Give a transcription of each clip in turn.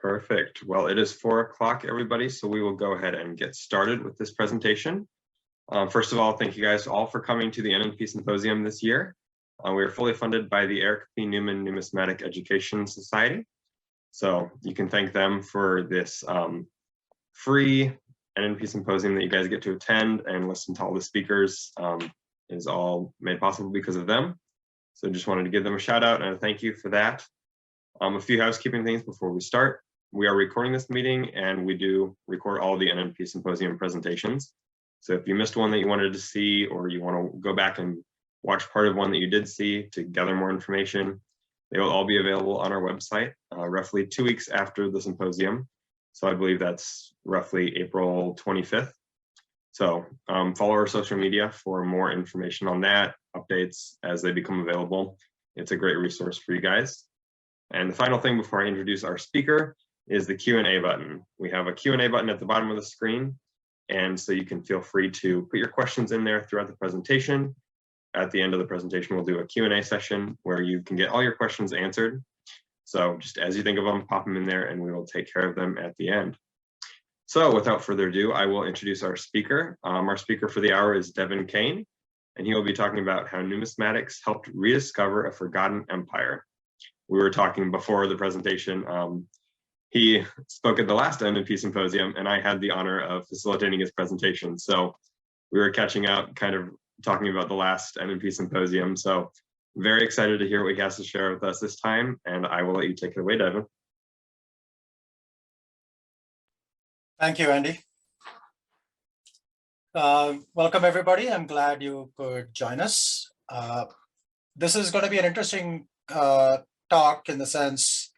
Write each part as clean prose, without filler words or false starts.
Perfect. Well, it is 4 o'clock, everybody, so we will go ahead and get started with this presentation. First of all, thank you guys all for coming to the NNP Symposium this year. We are fully funded by the Eric P. Newman Numismatic Education Society. So you can thank them for this free NNP Symposium that you guys get to attend and listen to all the speakers. Is all made possible because of them. So just wanted to give them a shout out and a thank you for that. A few housekeeping things before we start. We are recording this meeting and we do record all the NNP Symposium presentations. So if you missed one that you wanted to see, or you want to go back and watch part of one that you did see to gather more information, they will all be available on our website roughly 2 weeks after the symposium. So I believe that's roughly April 25th. So follow our social media for more information on that, updates as they become available. It's a great resource for you guys. And the final thing before I introduce our speaker is the Q&A button. We have a Q&A button at the bottom of the screen. And so you can feel free to put your questions in there throughout the presentation. At the end of the presentation, we'll do a Q&A session where you can get all your questions answered. So just as you think of them, pop them in there and we will take care of them at the end. So without further ado, I will introduce our speaker. Our speaker for the hour is Deven Kane, and he will be talking about how numismatics helped rediscover a forgotten empire. We were talking before the presentation. He spoke at the last NNP Symposium, and I had the honor of facilitating his presentation. So we were catching up, kind of talking about the last NNP Symposium. So very excited to hear what he has to share with us this time, and I will let you take it away, Deven. Thank you, Andy. Welcome, everybody. I'm glad you could join us. This is going to be an interesting talk in the sense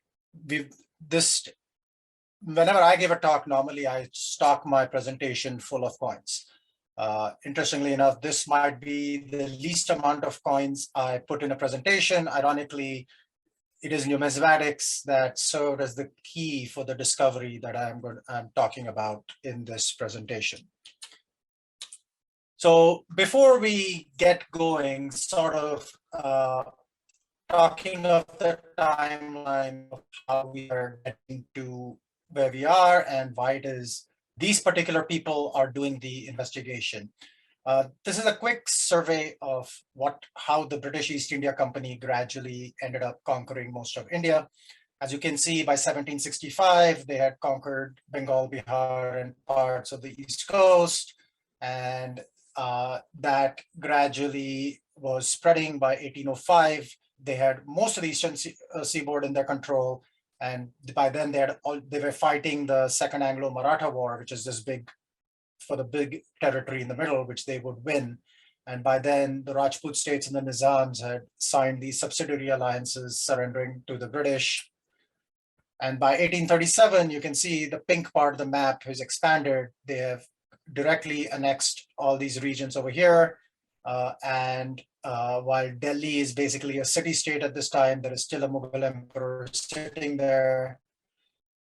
whenever I give a talk, normally I stock my presentation full of coins. Interestingly enough, this might be the least amount of coins I put in a presentation. Ironically, it is numismatics that served as the key for the discovery that I'm talking about in this presentation. So before we get going, sort of talking of the timeline of how we are getting to where we are and why it is these particular people are doing the investigation. This is a quick survey of how the British East India Company gradually ended up conquering most of India. As you can see, by 1765, they had conquered Bengal, Bihar, and parts of the East Coast. And that gradually was spreading. By 1805. They had most of the eastern seaboard in their control. And by then they were fighting the Second Anglo-Maratha War, which is this big territory in the middle, which they would win. And by then the Rajput states and the Nizams had signed these subsidiary alliances, surrendering to the British. And by 1837, you can see the pink part of the map has expanded. They have directly annexed all these regions over here. While Delhi is basically a city-state at this time, there is still a Mughal emperor sitting there.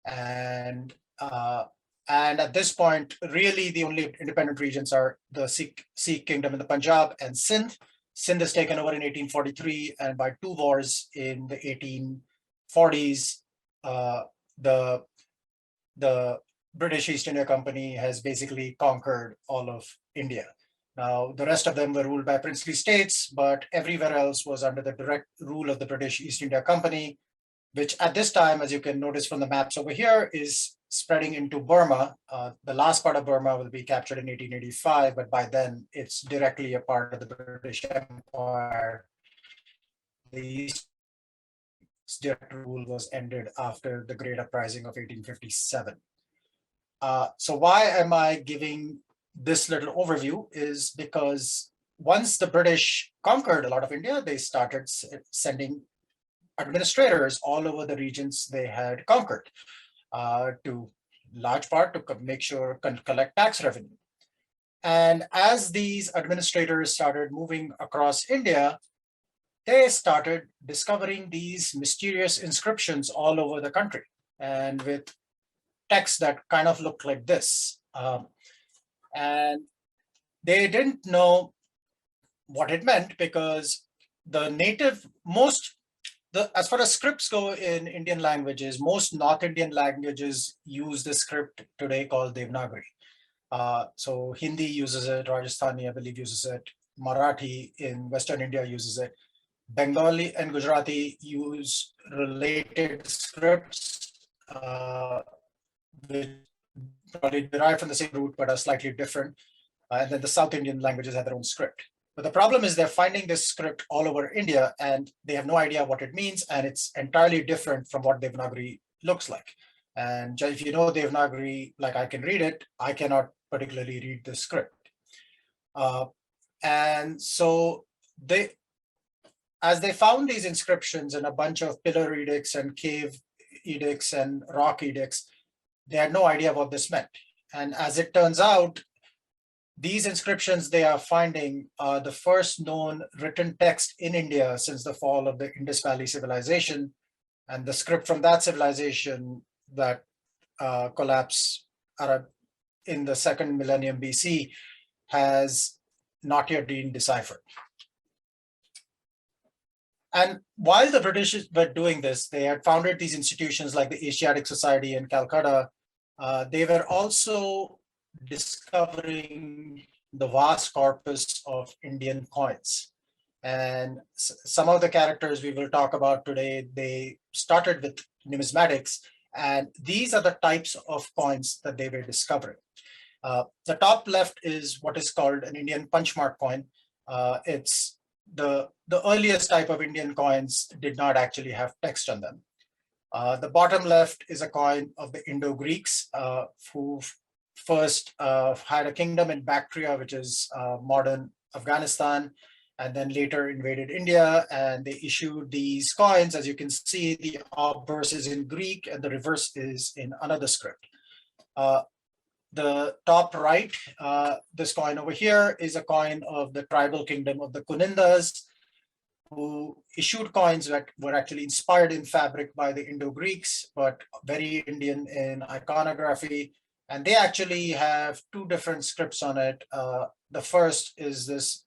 And at this point, really the only independent regions are the Sikh Kingdom in the Punjab and Sindh. Sindh is taken over in 1843, and by two wars in the 1840s, the British East India Company has basically conquered all of India. Now, the rest of them were ruled by princely states, but everywhere else was under the direct rule of the British East India Company, which at this time, as you can notice from the maps over here, is spreading into Burma. The last part of Burma will be captured in 1885, but by then it's directly a part of the British Empire. The East direct rule was ended after the Great Uprising of 1857. So why am I giving this little overview is because once the British conquered a lot of India, they started sending administrators all over the regions they had conquered, to large part to make sure collect tax revenue. And as these administrators started moving across India, they started discovering these mysterious inscriptions all over the country, and with texts that kind of looked like this. And they didn't know what it meant because the most As far as scripts go in Indian languages, most North Indian languages use the script today called Devanagari. So Hindi uses it, Rajasthani, I believe, uses it. Marathi in Western India uses it. Bengali and Gujarati use related scripts, which probably derive from the same root but are slightly different. And then the South Indian languages have their own script. But the problem is they're finding this script all over India and they have no idea what it means. And it's entirely different from what Devanagari looks like. And if you know Devanagari, like I can read it, I cannot particularly read the script. And so as they found these inscriptions in a bunch of pillar edicts and cave edicts and rock edicts, they had no idea what this meant. And as it turns out, these inscriptions they are finding are the first known written text in India since the fall of the Indus Valley civilization. And the script from that civilization that collapsed in the second millennium BC has not yet been deciphered. And while the British were doing this, they had founded these institutions like the Asiatic Society in Calcutta. They were also discovering the vast corpus of Indian coins. And some of the characters we will talk about today, they started with numismatics, and these are the types of coins that they were discovering. The top left is what is called an Indian punchmark coin. It's the earliest type of Indian coins did not actually have text on them. The bottom left is a coin of the Indo-Greeks who first had a kingdom in Bactria, which is modern Afghanistan, and then later invaded India, and they issued these coins. As you can see, the obverse is in Greek and the reverse is in another script. The top right, this coin over here is a coin of the tribal kingdom of the Kunindas, who issued coins that were actually inspired in fabric by the Indo-Greeks, but very Indian in iconography. And they actually have two different scripts on it. The first is this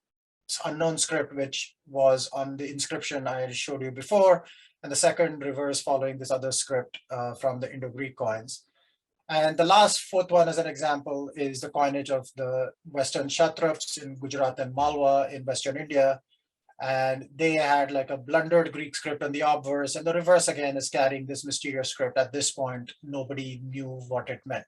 unknown script, which was on the inscription I showed you before, and the second reverse following this other script from the Indo-Greek coins. And the last fourth one as an example is the coinage of the Western Kshatraps in Gujarat and Malwa in Western India. And they had like a blundered Greek script on the obverse, and the reverse again is carrying this mysterious script. At this point, nobody knew what it meant.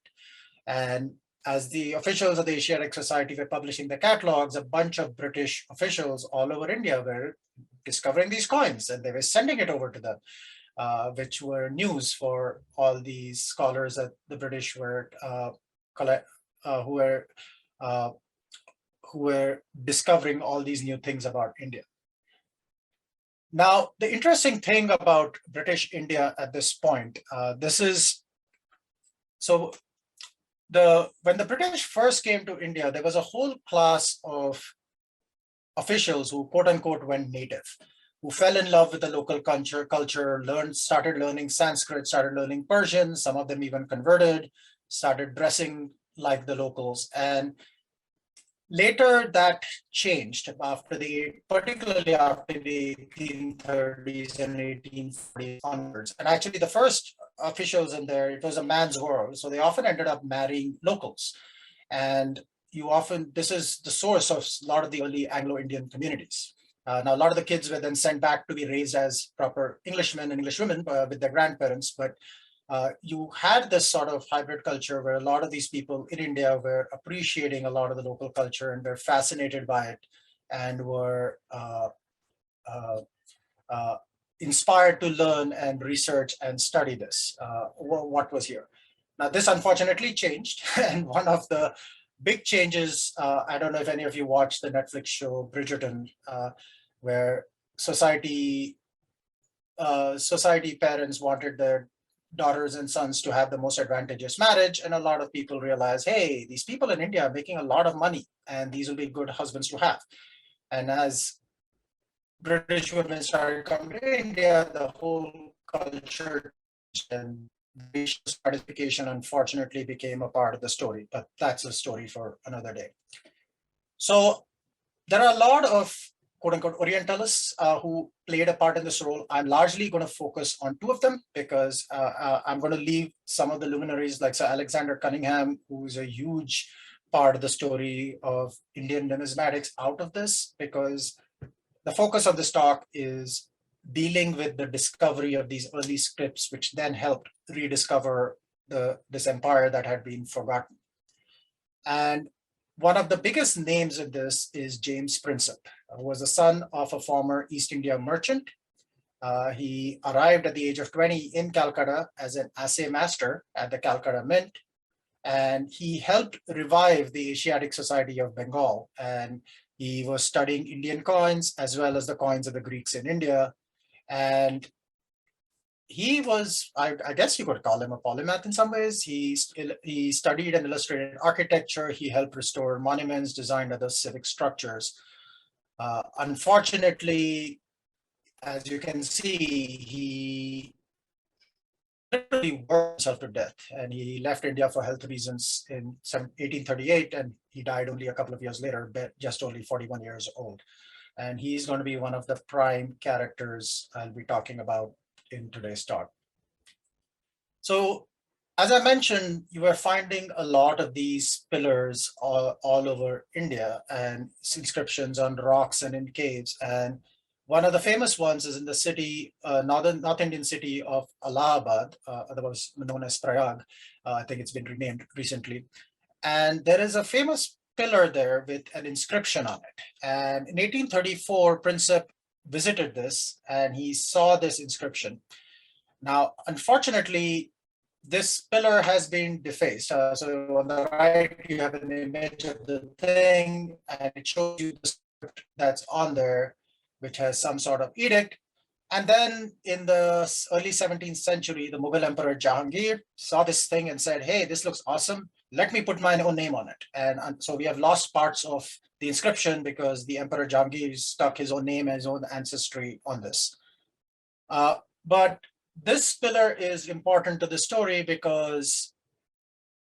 And as the officials of the Asiatic Society were publishing the catalogs, a bunch of British officials all over India were discovering these coins, and they were sending it over to them, which were news for all these scholars that the British were who were discovering all these new things about India. Now, the interesting thing about British India at this point, when the British first came to India, there was a whole class of officials who quote unquote went native, who fell in love with the local culture, started learning Sanskrit, started learning Persian, some of them even converted, started dressing like the locals. And later that changed particularly after the 1830s and 1840s onwards. And actually the first officials in there, it was a man's world. So they often ended up marrying locals. And this is the source of a lot of the early Anglo-Indian communities. Now, a lot of the kids were then sent back to be raised as proper Englishmen and Englishwomen with their grandparents, but you had this sort of hybrid culture where a lot of these people in India were appreciating a lot of the local culture and were fascinated by it and were inspired to learn and research and study this, what was here. Now, this unfortunately changed, and one of the big changes, I don't know if any of you watched the Netflix show Bridgerton, where society parents wanted their daughters and sons to have the most advantageous marriage, and a lot of people realize, hey, these people in India are making a lot of money, and these will be good husbands to have. And as British women started coming to India, the whole culture and racial stratification unfortunately became a part of the story, but that's a story for another day. So there are a lot of quote unquote Orientalists who played a part in this role. I'm largely going to focus on two of them because I'm going to leave some of the luminaries like Sir Alexander Cunningham, who is a huge part of the story of Indian numismatics, out of this, because the focus of this talk is dealing with the discovery of these early scripts, which then helped rediscover this empire that had been forgotten. And one of the biggest names in this is James Prinsep, who was the son of a former East India merchant. He arrived at the age of 20 in Calcutta as an assay master at the Calcutta Mint, and he helped revive the Asiatic Society of Bengal. And he was studying Indian coins as well as the coins of the Greeks in India. And he was, I guess you could call him a polymath in some ways. He studied and illustrated architecture. He helped restore monuments, designed other civic structures. Unfortunately, as you can see, he literally worked himself to death, and he left India for health reasons in 1838, and he died only a couple of years later, just only 41 years old. And he's going to be one of the prime characters I'll be talking about in today's talk. So, as I mentioned, you are finding a lot of these pillars all over India and inscriptions on rocks and in caves. And one of the famous ones is in the city, North Indian city of Allahabad, otherwise known as Prayag. I think it's been renamed recently. And there is a famous pillar there with an inscription on it. And in 1834, Prinsep visited this and he saw this inscription. Now, unfortunately, this pillar has been defaced. So on the right, you have an image of the thing, and it shows you the script that's on there, which has some sort of edict. And then in the early 17th century, the Mughal Emperor Jahangir saw this thing and said, hey, this looks awesome. Let me put my own name on it. And so we have lost parts of the inscription because the Emperor Jahangir stuck his own name and his own ancestry on this. But this pillar is important to the story because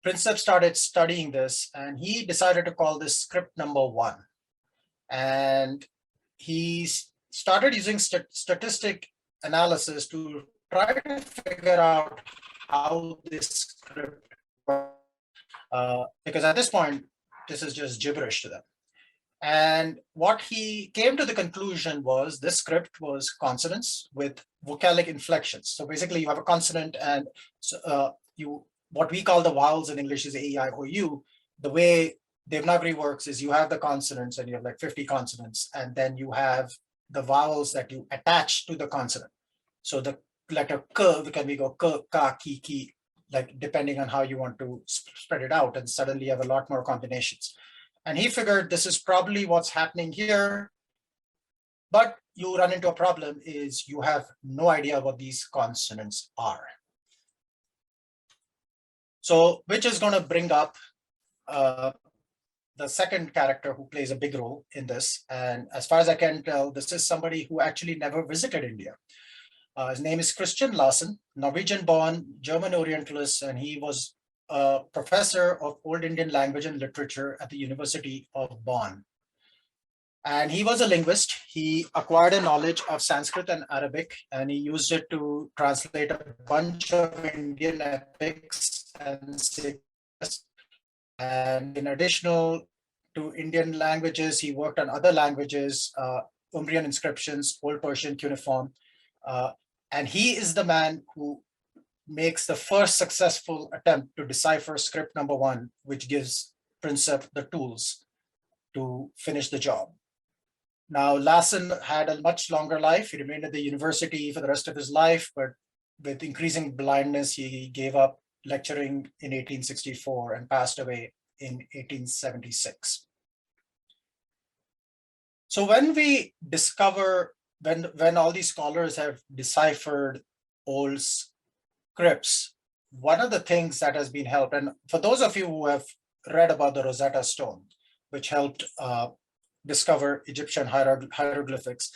Prinsep started studying this and he decided to call this script number 1. And he started using statistic analysis to try to figure out how this script works. Because at this point, this is just gibberish to them. And what he came to the conclusion was this script was consonants with vocalic inflections. So basically you have a consonant and what we call the vowels in English is A, E, I, O, U. The way Devanagari works is you have the consonants and you have like 50 consonants, and then you have the vowels that you attach to the consonant. So the letter K, can we go K, Ka, Ki, Ki, like depending on how you want to spread it out, and suddenly you have a lot more combinations. And he figured this is probably what's happening here, but you run into a problem is you have no idea what these consonants are. So, which is going to bring up the second character who plays a big role in this. And as far as I can tell, this is somebody who actually never visited India. His name is Christian Larsen, Norwegian-born German Orientalist, and he was a professor of Old Indian language and literature at the University of Bonn. And he was a linguist. He acquired a knowledge of Sanskrit and Arabic, and he used it to translate a bunch of Indian epics and sagas. And in addition to Indian languages, he worked on other languages, Umbrian inscriptions, Old Persian cuneiform. And he is the man who makes the first successful attempt to decipher script number 1, which gives Prinsep the tools to finish the job. Now, Larsen had a much longer life. He remained at the university for the rest of his life, but with increasing blindness, he gave up lecturing in 1864 and passed away in 1876. So when we discover, when all these scholars have deciphered old scripts, one of the things that has been helped, and for those of you who have read about the Rosetta Stone, which helped discover Egyptian hieroglyphics,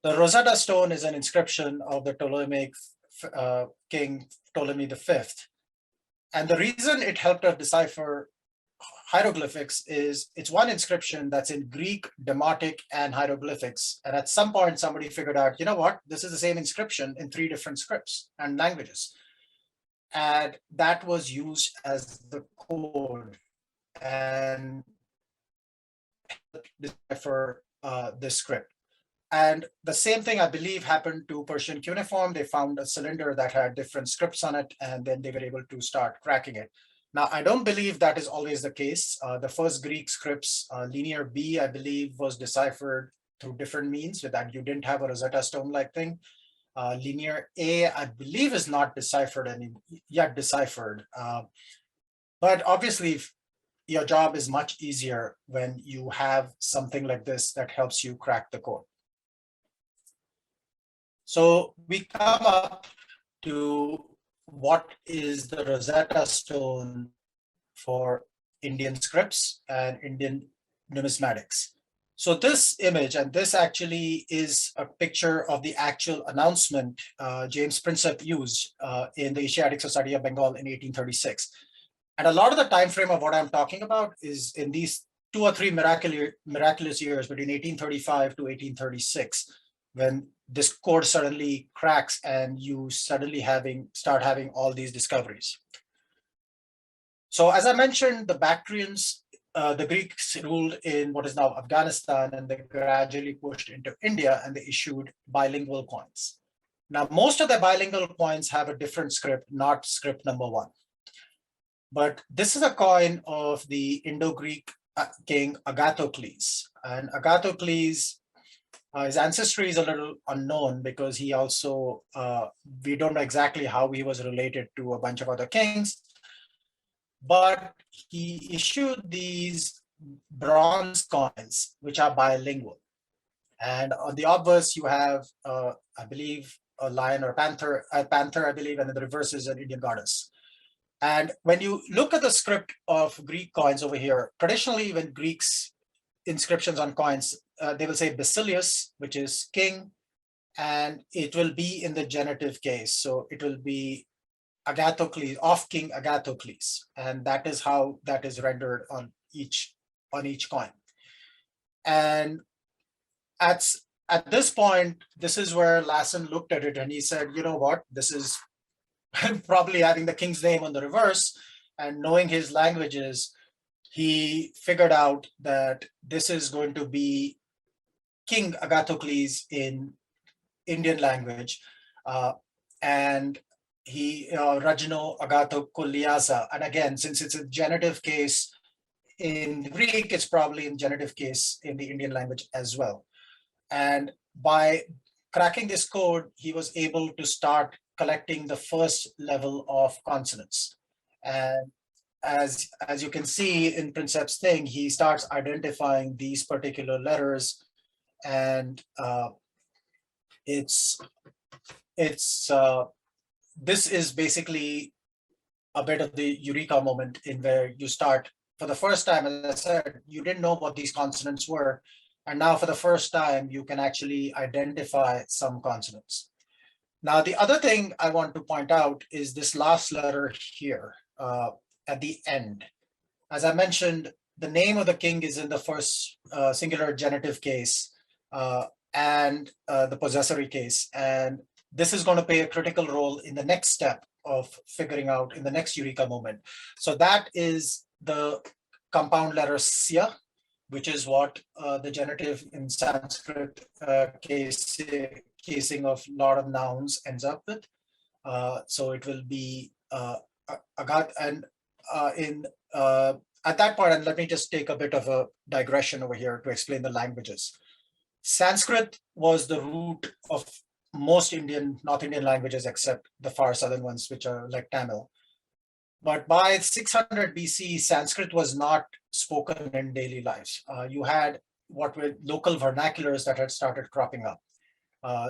the Rosetta Stone is an inscription of the Ptolemaic king Ptolemy V. And the reason it helped us decipher hieroglyphics is it's one inscription that's in Greek, Demotic, and hieroglyphics. And at some point, somebody figured out, you know what, this is the same inscription in 3 different scripts and languages. And that was used as the code and decipher the script. And the same thing, I believe, happened to Persian cuneiform. They found a cylinder that had different scripts on it, and then they were able to start cracking it. Now, I don't believe that is always the case. The first Greek scripts, linear B, I believe, was deciphered through different means, so that you didn't have a Rosetta Stone-like thing. Linear A, I believe, is not deciphered and yet deciphered. But obviously, your job is much easier when you have something like this that helps you crack the code. So we come up to what is the Rosetta Stone for Indian scripts and Indian numismatics. So this image, and this actually is a picture of the actual announcement James Prinsep used in the Asiatic Society of Bengal in 1836. And a lot of the time frame of what I'm talking about is in these 2 or 3 miraculous years between 1835 to 1836, when this code suddenly cracks and you suddenly start having all these discoveries. So as I mentioned, the Bactrians, the Greeks ruled in what is now Afghanistan, and they gradually pushed into India, and they issued bilingual coins. Now, most of the bilingual coins have a different script, not script number 1. But this is a coin of the Indo-Greek king Agathocles. And Agathocles, his ancestry is a little unknown because he also, we don't know exactly how he was related to a bunch of other kings, but he issued these bronze coins, which are bilingual. And on the obverse, you have, I believe, a lion or a panther, I believe, and then the reverse is an Indian goddess. And when you look at the script of Greek coins over here, traditionally when Greeks inscriptions on coins, they will say Basilius, which is king, and it will be in the genitive case. So it will be Agathocles, of King Agathocles. And that is how that is rendered on each coin. And at this point, this is where Lassen looked at it and he said, you know what, this is probably having the king's name on the reverse, and knowing his languages, he figured out that this is going to be King Agathocles in Indian language, and he Rajno Agathokoliasa. And again, since it's a genitive case in Greek, it's probably in genitive case in the Indian language as well. And by cracking this code, he was able to start collecting the first level of consonants. And as you can see in Prinsep's thing, he starts identifying these particular letters, and this is basically a bit of the eureka moment in where you start for the first time. As I said, you didn't know what these consonants were, and now for the first time you can actually identify some consonants. Now, the other thing I want to point out is this last letter here at the end. As I mentioned, the name of the king is in the first singular genitive case and the possessory case. And this is going to play a critical role in the next step of figuring out in the next eureka moment. So that is the compound letter Sya, which is what the genitive in Sanskrit casing of a lot of nouns ends up with. So it will be Agat, and at that point, and let me just take a bit of a digression over here to explain the languages. Sanskrit was the root of most North Indian languages except the far southern ones, which are like Tamil. But by 600 BC, Sanskrit was not spoken in daily lives. You had what were local vernaculars that had started cropping up,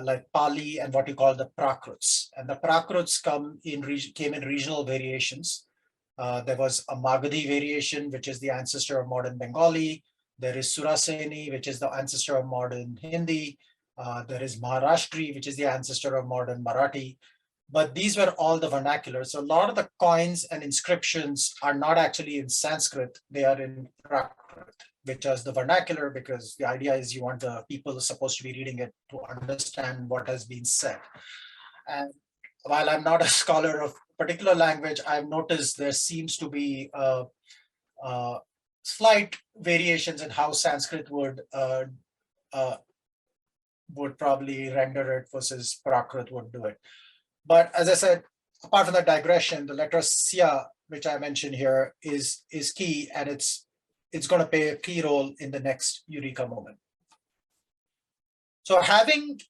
like Pali and what you call the Prakruts. And the Prakruts came in regional variations. There was a Magadhi variation, which is the ancestor of modern Bengali. There is Suraseni, which is the ancestor of modern Hindi. There is Maharashtri, which is the ancestor of modern Marathi. but these were all the vernacular. So a lot of the coins and inscriptions are not actually in Sanskrit, they are in Prakrit, which is the vernacular, because the idea is you want the people supposed to be reading it to understand what has been said. And while I'm not a scholar of particular language, I've noticed there seems to be slight variations in how Sanskrit would probably render it versus Prakrit would do it. But as I said, apart from the digression, the letter Sya, which I mentioned here, is key, and it's going to play a key role in the next Eureka moment. So having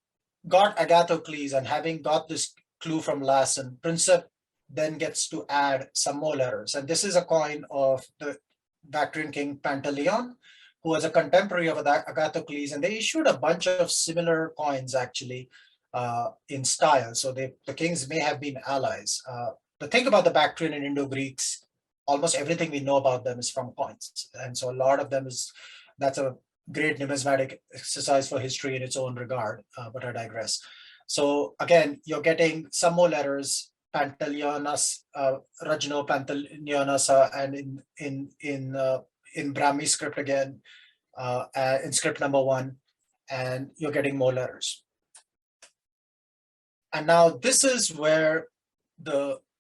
got Agathocles and having got this clue from Lassen, Prinsep then gets to add some more letters. And this is a coin of the Bactrian king Pantaleon, who was a contemporary of Agathocles, and they issued a bunch of similar coins actually in style. So the kings may have been allies. The thing about the Bactrian and Indo-Greeks, almost everything we know about them is from coins. And so a lot of them that's a great numismatic exercise for history in its own regard, but I digress. So again, you're getting some more letters, Pantaleonas, Rajno Pantaleonas, and in Brahmi script again, in script number 1, and you're getting more letters. And now this is where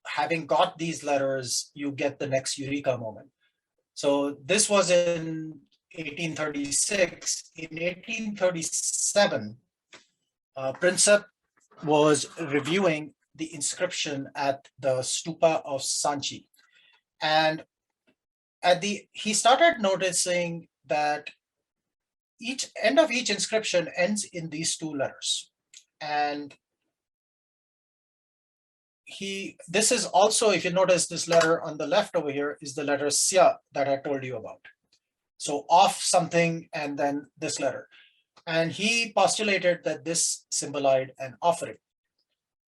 having got these letters, you get the next Eureka moment. So this was in 1836. In 1837, Prinsep was reviewing the inscription at the stupa of Sanchi. And he started noticing that each end of each inscription ends in these 2 letters. And this is also, if you notice, this letter on the left over here is the letter Sya that I told you about. So off something and then this letter. And he postulated that this symbolized an offering.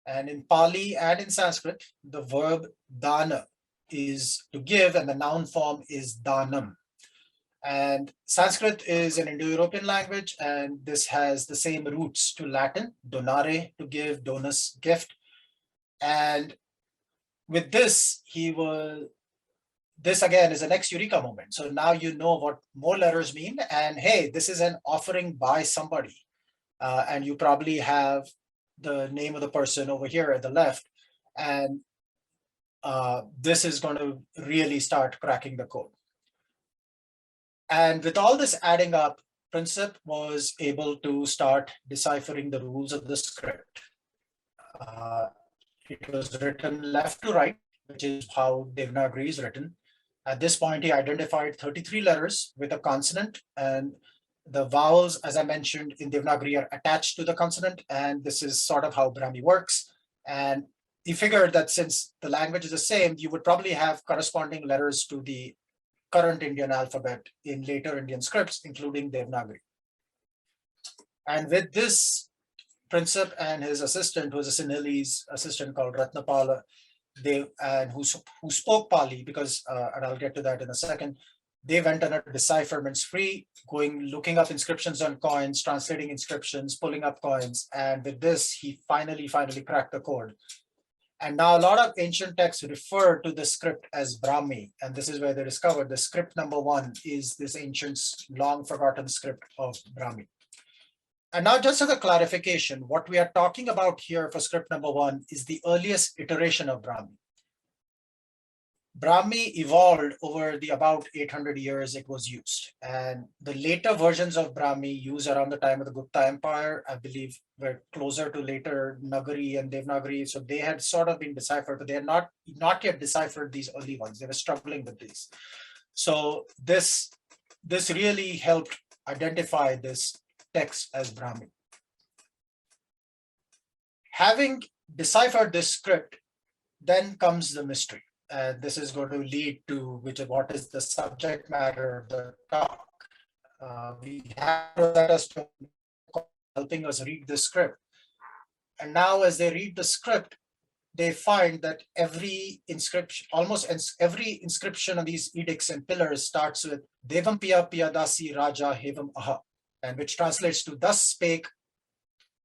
And in Pali and in Sanskrit, the verb dana is to give, and the noun form is danam. And Sanskrit is an Indo-European language, and this has the same roots to Latin, donare, to give, donus, gift. And with this, this again is the next Eureka moment. So now you know what more letters mean, and hey, this is an offering by somebody. And you probably have the name of the person over here at the left, and this is going to really start cracking the code. And with all this adding up, Prinsep was able to start deciphering the rules of the script. It was written left to right, which is how Devanagari is written. At this point, he identified 33 letters with a consonant, and the vowels, as I mentioned, in Devanagari are attached to the consonant, and this is sort of how Brahmi works. And he figured that since the language is the same, you would probably have corresponding letters to the current Indian alphabet in later Indian scripts, including Devanagari. And with this, Prinsep and his assistant, who was a Sinhalese assistant called Ratnapala, who spoke Pali, because, and I'll get to that in a second, they went on a decipherment spree, looking up inscriptions on coins, translating inscriptions, pulling up coins. And with this, he finally cracked the code. And now a lot of ancient texts refer to the script as Brahmi. And this is where they discovered the script number 1 is this ancient, long forgotten script of Brahmi. And now just as a clarification, what we are talking about here for script number 1 is the earliest iteration of Brahmi. Brahmi evolved over the about 800 years it was used. And the later versions of Brahmi used around the time of the Gupta Empire, I believe, were closer to later Nagari and Devanagari. So they had sort of been deciphered, but they had not yet deciphered these early ones. They were struggling with these. So this really helped identify this text as Brahmi. Having deciphered this script, then comes the mystery. This is going to lead to what is the subject matter of the talk. We have Rosetta Stone helping us read the script. And now as they read the script, they find that almost every inscription of these edicts and pillars starts with Devam Piya Piyadasi Raja Hevam Aha, and which translates to thus spake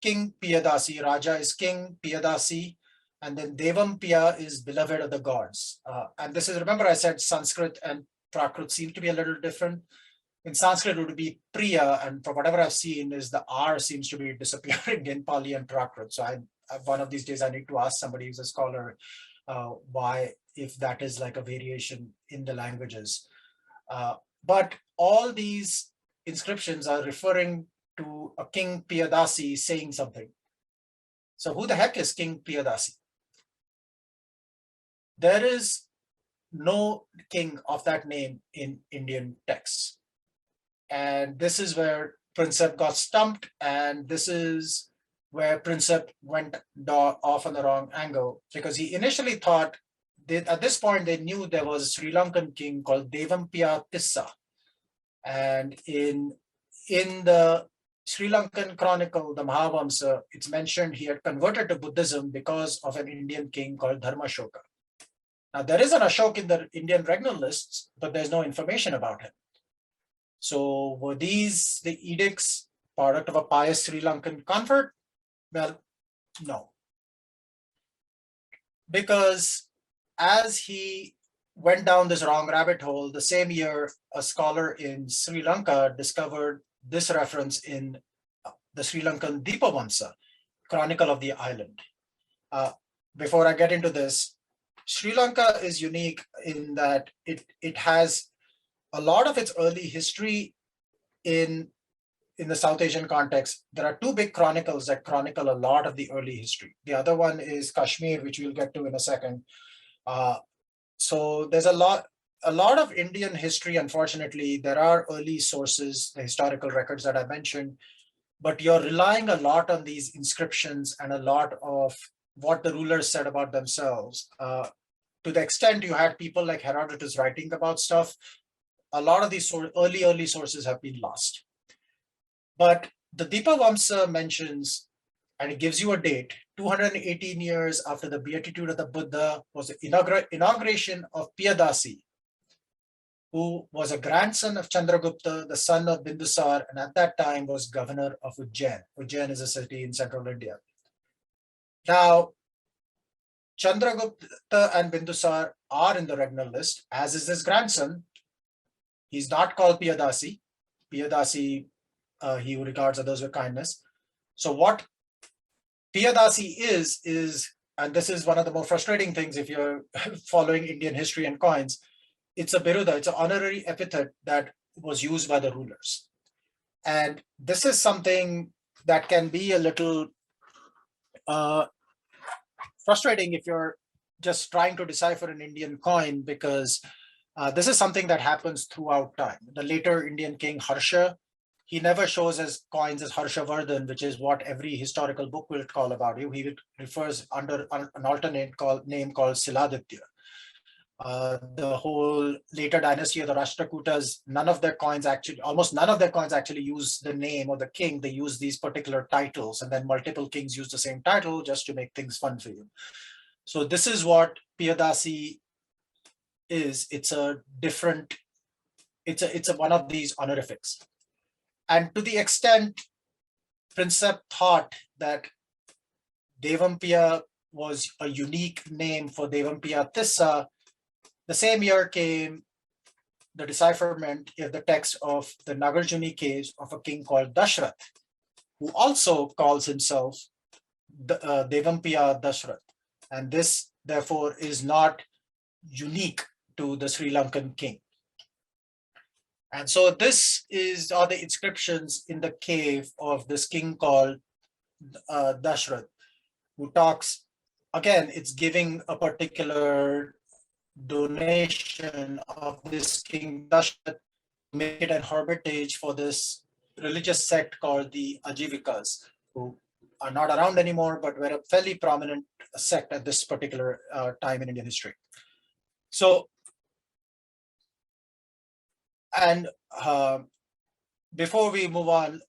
King Piyadasi. Raja is king, Piyadasi And then Devampiya is beloved of the gods. And this is, remember I said Sanskrit and Prakrit seem to be a little different. In Sanskrit, it would be Priya, and from whatever I've seen, is the R seems to be disappearing in Pali and Prakrit. So one of these days I need to ask somebody who's a scholar why, if that is like a variation in the languages. But all these inscriptions are referring to a King Piyadasi saying something. So who the heck is King Piyadasi? There is no king of that name in Indian texts. And this is where Prinsep got stumped, and this is where Prinsep went off on the wrong angle, because he initially thought that at this point they knew there was a Sri Lankan king called Devampiya Tissa. And in the Sri Lankan chronicle, the Mahavamsa, it's mentioned he had converted to Buddhism because of an Indian king called Dharmashoka. Now, there is an Ashok in the Indian regnal lists, but there's no information about him. So were these the edicts product of a pious Sri Lankan convert? Well, no. Because as he went down this wrong rabbit hole, the same year, a scholar in Sri Lanka discovered this reference in the Sri Lankan Dipavamsa, Chronicle of the Island. Before I get into this, Sri Lanka is unique in that it has a lot of its early history in the South Asian context. There are two big chronicles that chronicle a lot of the early history. The other one is Kashmir, which we'll get to in a second. So there's a lot of Indian history. Unfortunately, there are early sources, the historical records that I mentioned, but you're relying a lot on these inscriptions and a lot of what the rulers said about themselves. To the extent you had people like Herodotus writing about stuff, a lot of these early sources have been lost. But the Dipavamsa mentions, and it gives you a date, 218 years after the beatitude of the Buddha was the inauguration of Piyadasi, who was a grandson of Chandragupta, the son of Bindusar, and at that time was governor of Ujjain. Ujjain is a city in central India. Now, Chandragupta and Bindusar are in the regnal list, as is his grandson. He's not called Piyadasi. Piyadasi, he who regards others with kindness. So what Piyadasi is, and this is one of the more frustrating things if you're following Indian history and coins, it's a biruda, it's an honorary epithet that was used by the rulers. And this is something that can be a little frustrating if you're just trying to decipher an Indian coin, because this is something that happens throughout time. The later Indian king Harsha, he never shows his coins as Harshavardhan, which is what every historical book will call about you. He refers under an alternate name called Siladitya. The whole later dynasty of the Rashtrakutas, almost none of their coins actually use the name of the king. They use these particular titles, and then multiple kings use the same title just to make things fun for you. So this is what Piyadasi is. It's a one of these honorifics. And to the extent Prinsep thought that Devampiya was a unique name for Devampiya Tissa, the same year came the decipherment of the text of the Nagarjuni caves of a king called Dashrath, who also calls himself Devampiya Dashrath. And this, therefore, is not unique to the Sri Lankan king. And so this are the inscriptions in the cave of this king called Dashrath, who talks, again, it's giving a particular donation of this king Dashrath to make it an hermitage for this religious sect called the Ajivikas, who are not around anymore, but were a fairly prominent sect at this particular time in Indian history. So, and before we move on,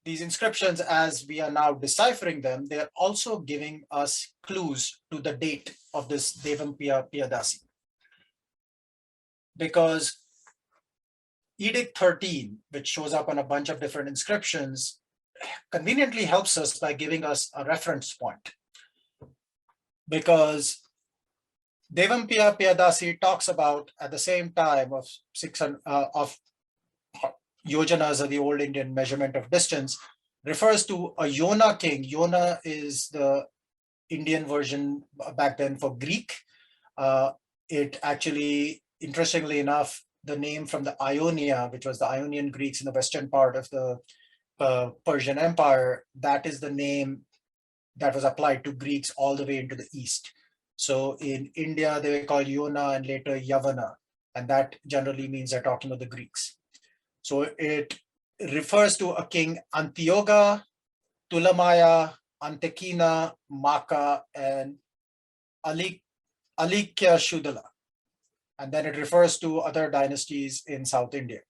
these inscriptions, as we are now deciphering them, they're also giving us clues to the date of this Devampiya Piyadasi. Because Edict 13, which shows up on a bunch of different inscriptions, conveniently helps us by giving us a reference point. because Devampiya Piyadasi talks about at the same time of 600 of yojanas, or the old Indian measurement of distance, refers to a Yona king. Yona is the Indian version back then for Greek. It actually, interestingly enough, the name from the Ionia, which was the Ionian Greeks in the western part of the Persian Empire, that is the name that was applied to Greeks all the way into the east. So in India, they were called Yona and later Yavana, and that generally means they're talking about the Greeks. So it refers to a king Antioga, Tulamaya, Antekina, Maka, and Alikya Shudala. And then it refers to other dynasties in South India.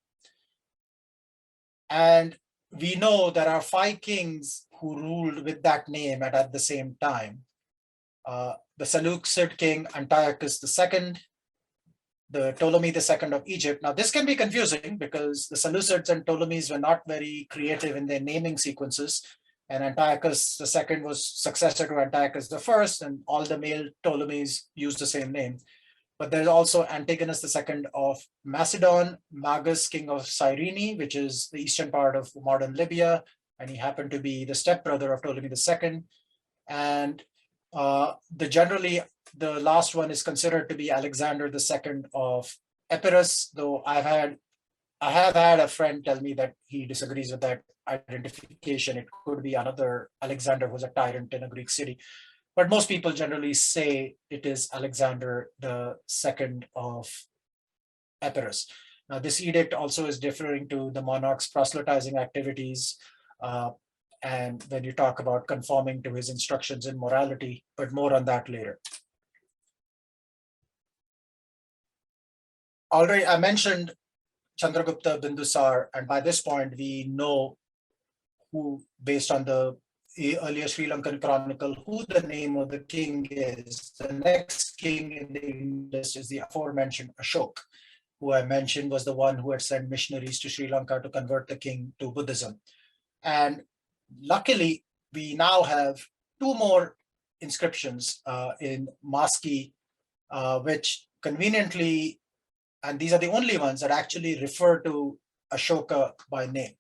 And we know there are 5 kings who ruled with that name and at the same time. The Seleucid king Antiochus II, the Ptolemy II of Egypt. Now, this can be confusing because the Seleucids and Ptolemies were not very creative in their naming sequences. And Antiochus II was successor to Antiochus I, and all the male Ptolemies used the same name. But there's also Antigonus II of Macedon, Magus, king of Cyrene, which is the eastern part of modern Libya, and he happened to be the stepbrother of Ptolemy II. And generally, the last one is considered to be Alexander II of Epirus, though I have had a friend tell me that he disagrees with that identification. It could be another Alexander who's a tyrant in a Greek city. But most people generally say it is Alexander II of Epirus. Now, this edict also is referring to the monarch's proselytizing activities, and when you talk about conforming to his instructions in morality, but more on that later. Already, I mentioned Chandragupta Bindusar, and by this point, we know who, based on the earlier Sri Lankan chronicle, who the name of the king is. The next king in the list is the aforementioned Ashok, who I mentioned was the one who had sent missionaries to Sri Lanka to convert the king to Buddhism. And luckily, we now have 2 more inscriptions in Maski, which conveniently, and these are the only ones that actually refer to Ashoka by name.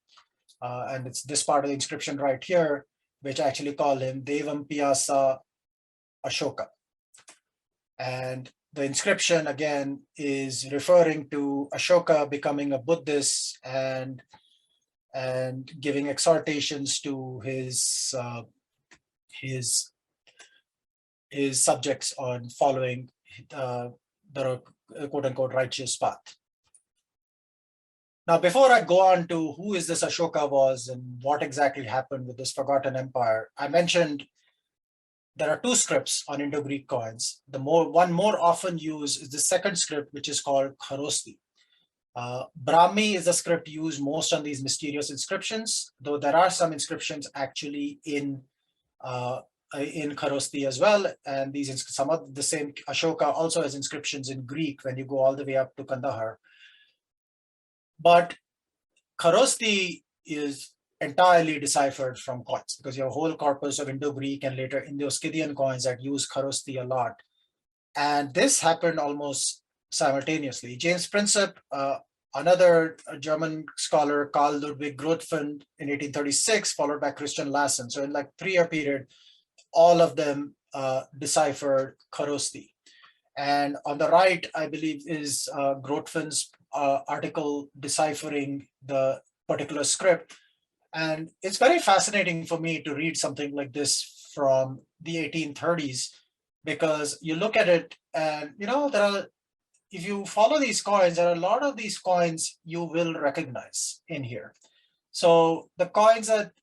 And it's this part of the inscription right here, which actually call him Devampiyasa Ashoka. And the inscription again is referring to Ashoka becoming a Buddhist and giving exhortations to his subjects on following the quote unquote righteous path. Now, before I go on to who is this Ashoka was and what exactly happened with this forgotten empire, I mentioned there are 2 scripts on Indo-Greek coins. One more often used is the second script, which is called Kharosti. Brahmi is the script used most on these mysterious inscriptions, though there are some inscriptions actually in Kharosti as well. And some of the same Ashoka also has inscriptions in Greek when you go all the way up to Kandahar. But Kharosti is entirely deciphered from coins because you have a whole corpus of Indo-Greek and later Indo-Scythian coins that use Kharosti a lot. And this happened almost simultaneously. James Princip, another German scholar, Karl Ludwig Grotefend in 1836, followed by Christian Lassen. So in like 3-year period, all of them deciphered Kharosti. And on the right, I believe, is Grotefend's article deciphering the particular script. And it's very fascinating for me to read something like this from the 1830s, because you look at it and, if you follow these coins, there are a lot of these coins you will recognize in here. So the coins at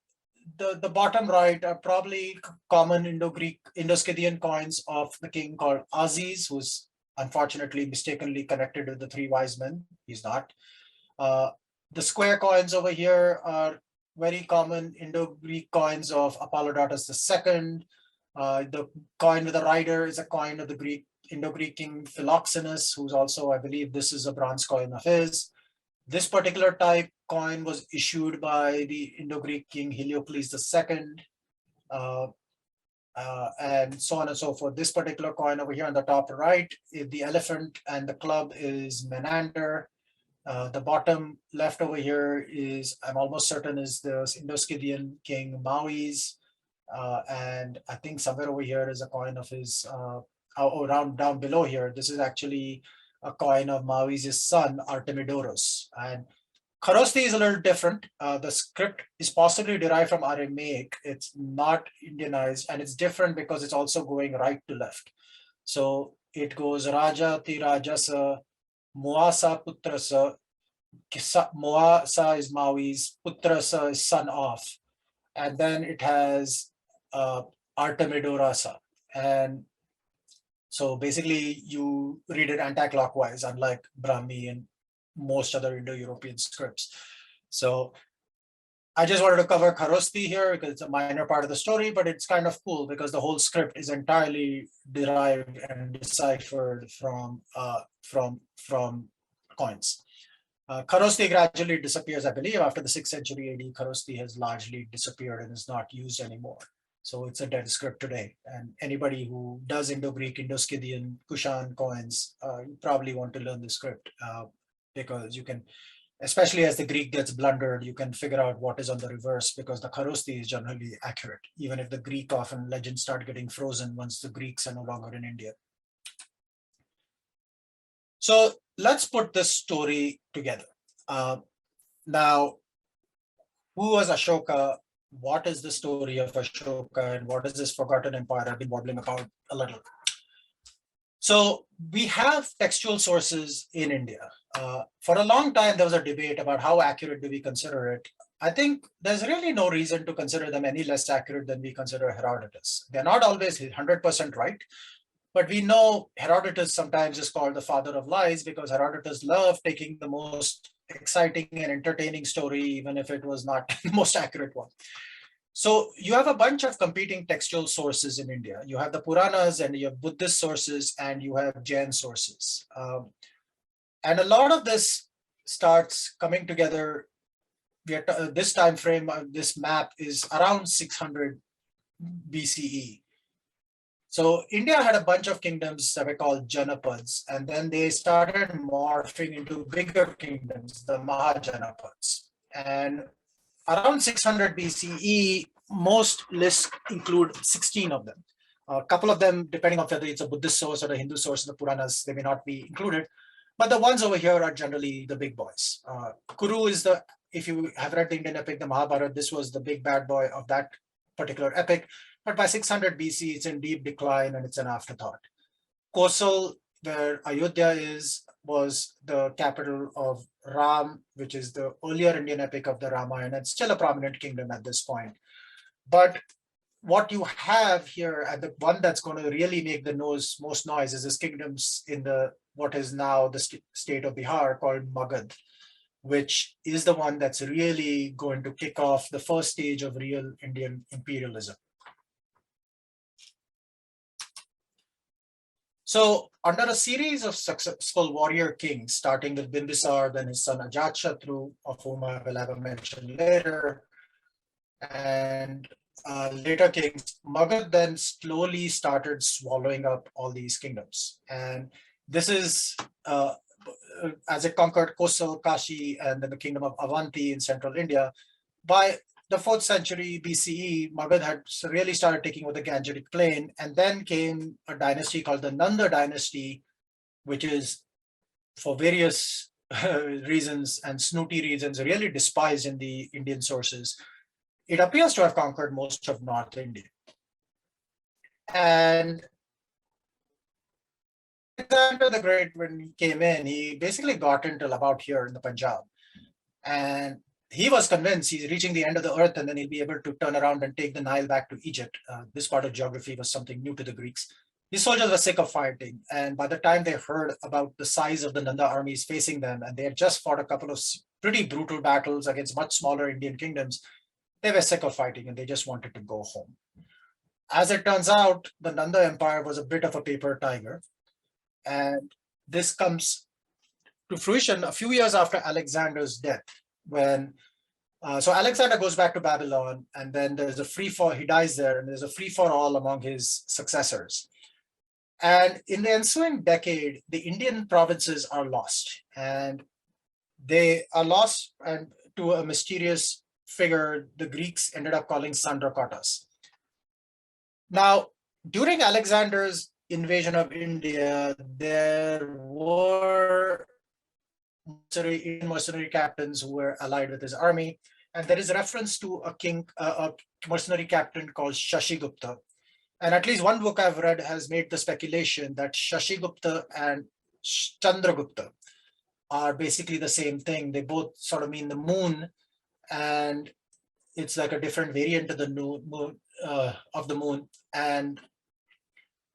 the bottom right are probably common Indo-Greek, Indo-Scythian coins of the king called Aziz, who's unfortunately mistakenly connected with the 3 wise men. He's not. The square coins over here are very common Indo-Greek coins of Apollodotus II. The coin with the rider is a coin of the Indo-Greek king Philoxenus, who's also, I believe this is a bronze coin of his. This particular type coin was issued by the Indo-Greek king Heliocles II. and so on and so forth. This particular coin over here on the top right, the elephant and the club is Menander. The bottom left over here is, I'm almost certain, is the Indo-Scythian king Maui's. And I think somewhere over here is a coin of his, down below here, this is actually a coin of Maui's son, Artemidorus. And Kharosti is a little different. The script is possibly derived from Aramaic. It's not Indianized, and it's different because it's also going right to left. So it goes Raja ti Rajasa, Muasa Putrasa. Muasa is Maui's, Putrasa is son of. And then it has Artemidorasa. And so basically you read it anti-clockwise, unlike Brahmi and most other Indo-European scripts. So I just wanted to cover Kharosti here because it's a minor part of the story, but it's kind of cool because the whole script is entirely derived and deciphered from coins. Kharosti gradually disappears, I believe, after the 6th century AD. Kharosti has largely disappeared and is not used anymore. So it's a dead script today. And anybody who does Indo-Greek, Indo-Scythian, Kushan coins, you probably want to learn the script because you can, especially as the Greek gets blundered, you can figure out what is on the reverse because the Kharosti is generally accurate, even if the Greek often legends start getting frozen once the Greeks are no longer in India. So let's put this story together. Now, who was Ashoka? What is the story of Ashoka and what is this forgotten empire I've been waddling about a little? So we have textual sources in India. For a long time, there was a debate about how accurate do we consider it. I think there's really no reason to consider them any less accurate than we consider Herodotus. They're not always 100% right, but we know Herodotus sometimes is called the father of lies because Herodotus loved taking the most exciting and entertaining story, even if it was not the most accurate one. So you have a bunch of competing textual sources in India. You have the Puranas and you have Buddhist sources and you have Jain sources. And a lot of this starts coming together. This time frame, this map is around 600 BCE. So India had a bunch of kingdoms that were called Janapads, and then they started morphing into bigger kingdoms, the Mahajanapads. And around 600 BCE, most lists include 16 of them. A couple of them, depending on whether it's a Buddhist source or a Hindu source in the Puranas, they may not be included. But the ones over here are generally the big boys. Kuru is the, if you have read the Indian epic, the Mahabharata, this was the big bad boy of that particular epic. But by 600 BC, it's in deep decline and it's an afterthought. Kosal, where Ayodhya is, was the capital of Ram, which is the earlier Indian epic of the Ramayana. It's still a prominent kingdom at this point. But what you have here, and the one that's going to really make the most noise, is this kingdoms in the what is now the state of Bihar called Magad, which is the one that's really going to kick off the first stage of real Indian imperialism. So under a series of successful warrior kings, starting with Bimbisar, then his son Ajatashatru, of whom I will have a mention later, and later kings, Magad then slowly started swallowing up all these kingdoms. And this is, as it conquered Kosal, Kashi, and then the kingdom of Avanti in central India, by the 4th century BCE, Magad had really started taking over the Gangetic plain, and then came a dynasty called the Nanda dynasty, which is, for various reasons and snooty reasons, really despised in the Indian sources. It appears to have conquered most of North India. And Alexander the Great, when he came in, he basically got until about here in the Punjab. And he was convinced he's reaching the end of the earth and then he'll be able to turn around and take the Nile back to Egypt. This part of geography was something new to the Greeks. These soldiers were sick of fighting. And by the time they heard about the size of the Nanda armies facing them, and they had just fought a couple of pretty brutal battles against much smaller Indian kingdoms, they were sick of fighting and they just wanted to go home. As it turns out, the Nanda Empire was a bit of a paper tiger. And this comes to fruition a few years after Alexander's death, when So Alexander goes back to Babylon, and then there's a free for he dies there, and there's a free for all among his successors. And in the ensuing decade, the Indian provinces are lost, and they are lost and to a mysterious figure the Greeks ended up calling Sandrakotas. Now, during Alexander's invasion of India, there were Indian mercenary captains who were allied with his army, and there is reference to a mercenary captain called Shashigupta. And at least one book I've read has made the speculation that Shashigupta and Chandragupta are basically the same thing. They both sort of mean the moon, and it's like a different variant of the moon, of the moon. And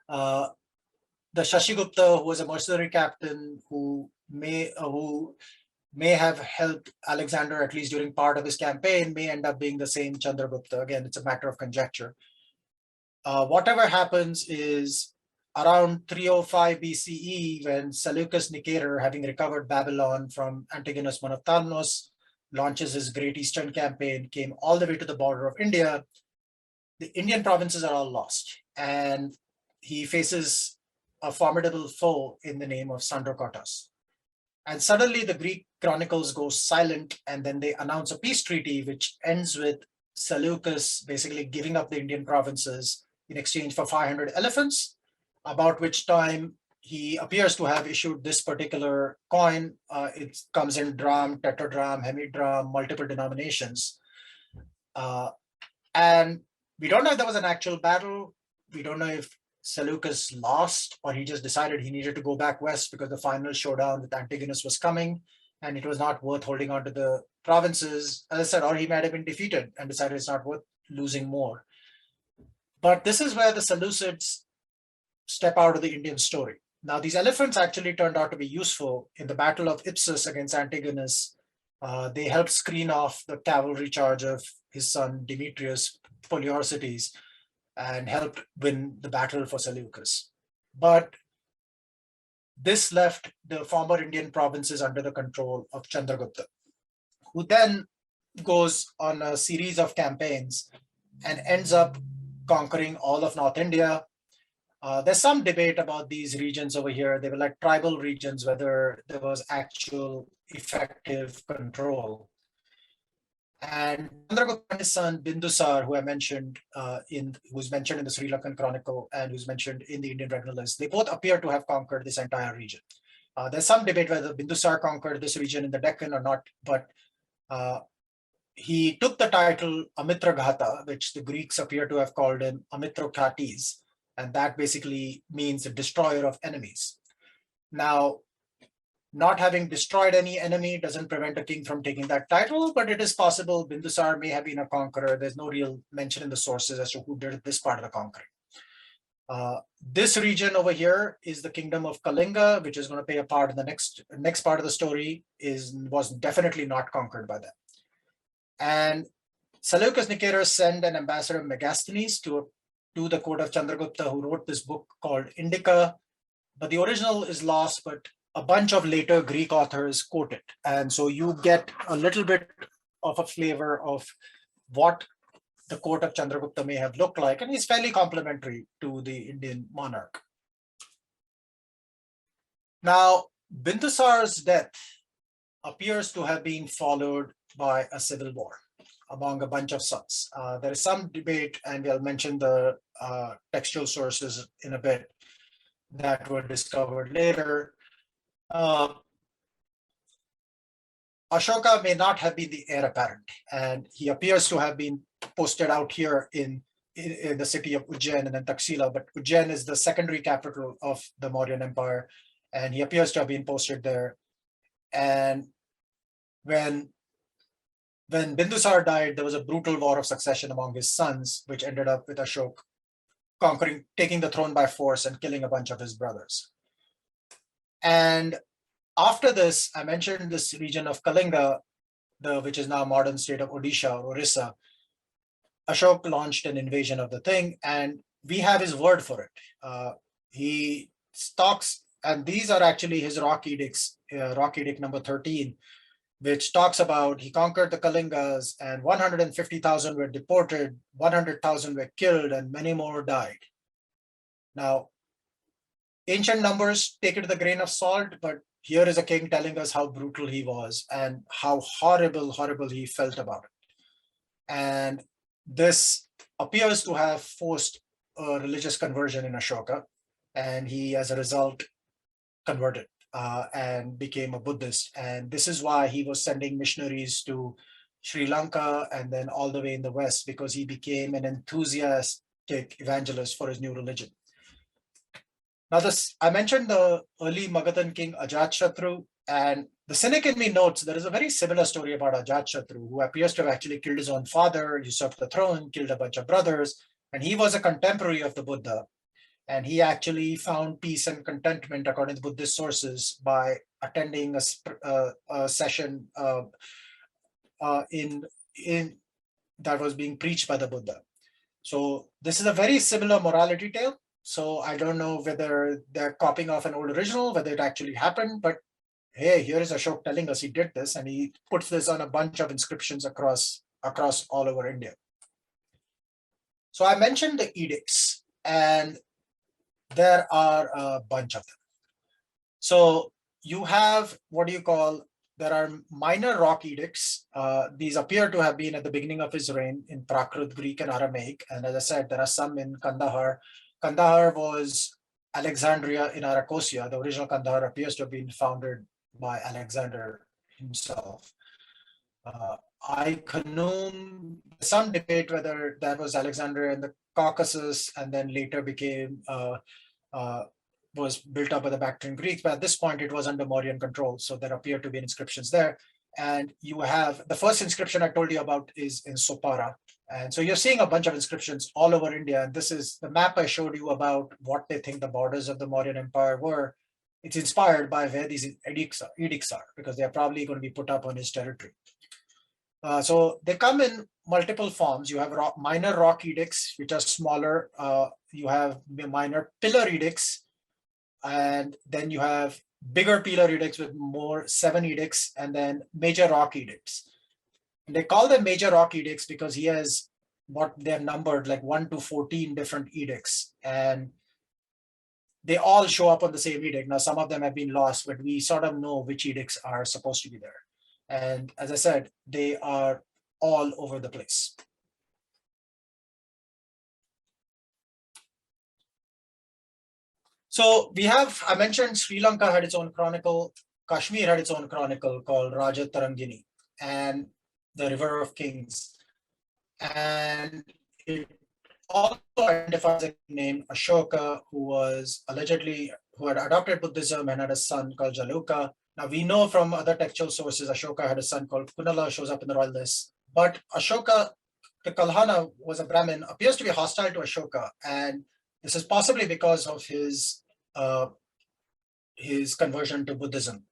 the Shashigupta, who was a mercenary captain who may have helped Alexander at least during part of his campaign, may end up being the same Chandragupta. Again, it's a matter of conjecture. Whatever happens is around 305 BCE, when Seleucus Nicator, having recovered Babylon from Antigonus Monophthalmos, launches his Great Eastern Campaign, came all the way to the border of India. The Indian provinces are all lost, and he faces a formidable foe in the name of Sandrakotas. And suddenly the Greek chronicles go silent, and then they announce a peace treaty, which ends with Seleucus basically giving up the Indian provinces in exchange for 500 elephants, about which time he appears to have issued this particular coin. It comes in dram, tetradrachm, hemidram, multiple denominations. And we don't know if there was an actual battle. We don't know if Seleucus lost, or he just decided he needed to go back west because the final showdown with Antigonus was coming, and it was not worth holding on to the provinces. As I said, or he might have been defeated and decided it's not worth losing more. But this is where the Seleucids step out of the Indian story. Now, these elephants actually turned out to be useful in the Battle of Ipsus against Antigonus. They helped screen off the cavalry charge of his son Demetrius Poliorcetes and helped win the battle for Seleucus. But this left the former Indian provinces under the control of Chandragupta, who then goes on a series of campaigns and ends up conquering all of North India. There's some debate about these regions over here. They were like tribal regions, whether there was actual effective control. And Chandragupta's son Bindusar, who I mentioned who's mentioned in the Sri Lankan Chronicle and who's mentioned in the Indian Regular List, they both appear to have conquered this entire region. There's some debate whether Bindusar conquered this region in the Deccan or not, but he took the title Amitraghata, which the Greeks appear to have called him Amitrochates, and that basically means the destroyer of enemies. Now, not having destroyed any enemy doesn't prevent a king from taking that title, but it is possible Bindusar may have been a conqueror. There's no real mention in the sources as to who did this part of the conquering. This region over here is the kingdom of Kalinga, which is going to play a part in the next part of the story. Was definitely not conquered by them. And Seleucus Nicator sent an ambassador, Megasthenes, to the court of Chandragupta, who wrote this book called Indica. But the original is lost, but a bunch of later Greek authors quote it. And so you get a little bit of a flavor of what the court of Chandragupta may have looked like. And he's fairly complimentary to the Indian monarch. Now, Bindusar's death appears to have been followed by a civil war among a bunch of sons. There is some debate, and we'll mention the textual sources in a bit that were discovered later. Ashoka may not have been the heir apparent, and he appears to have been posted out here in the city of Ujjain and then Taxila, but Ujjain is the secondary capital of the Mauryan Empire, and he appears to have been posted there. And when Bindusar died, there was a brutal war of succession among his sons, which ended up with Ashoka taking the throne by force and killing a bunch of his brothers. And after this, I mentioned this region of Kalinga, which is now modern state of Odisha or Orissa. Ashoka launched an invasion of the thing, and we have his word for it. He stalks, and these are actually his rock edicts, rock edict number 13, which talks about he conquered the Kalingas and 150,000 were deported, 100,000 were killed, and many more died. Now, ancient numbers, take it with a grain of salt, but here is a king telling us how brutal he was and how horrible he felt about it. And this appears to have forced a religious conversion in Ashoka, and he, as a result, converted and became a Buddhist. And this is why he was sending missionaries to Sri Lanka and then all the way in the West, because he became an enthusiastic evangelist for his new religion. Now, I mentioned the early Magadhan king Ajatashatru, and the cynic in me notes there is a very similar story about Ajatashatru, who appears to have actually killed his own father, usurped the throne, killed a bunch of brothers, and he was a contemporary of the Buddha. And he actually found peace and contentment, according to Buddhist sources, by attending a session in that was being preached by the Buddha. So this is a very similar morality tale. So I don't know whether they're copying off an old original, whether it actually happened, but hey, here is Ashok telling us he did this, and he puts this on a bunch of inscriptions across all over India. So I mentioned the edicts, and there are a bunch of them. So you have there are minor rock edicts. These appear to have been at the beginning of his reign in Prakrit, Greek, and Aramaic. And as I said, there are some in Kandahar. Kandahar was Alexandria in Arachosia. The original Kandahar appears to have been founded by Alexander himself. Ai-Khanum, some debate whether that was Alexander in the Caucasus and then later became was built up by the Bactrian Greeks, but at this point it was under Mauryan control, so there appear to be inscriptions there. And you have the first inscription I told you about is in Sopara, and so you're seeing a bunch of inscriptions all over India. And this is the map I showed you about what they think the borders of the Mauryan Empire were. It's inspired by where these edicts are, because they're probably going to be put up on his territory. So they come in multiple forms. You have minor rock edicts, which are smaller. You have minor pillar edicts, and then you have bigger pillar edicts with more 7 edicts, and then major rock edicts. And they call them major rock edicts because he has what they're numbered like 1 to 14 different edicts, and they all show up on the same edict. Now, some of them have been lost, but we sort of know which edicts are supposed to be there. And as I said, they are all over the place. So we have, I mentioned Sri Lanka had its own chronicle, Kashmir had its own chronicle called Raja Tarangini and the River of Kings. And it also identifies a named Ashoka, who had adopted Buddhism and had a son called Jaluka. Now we know from other textual sources, Ashoka had a son called Kunala, shows up in the royal list. But Ashoka, the Kalhana, was a Brahmin, appears to be hostile to Ashoka. And this is possibly because of his conversion to Buddhism.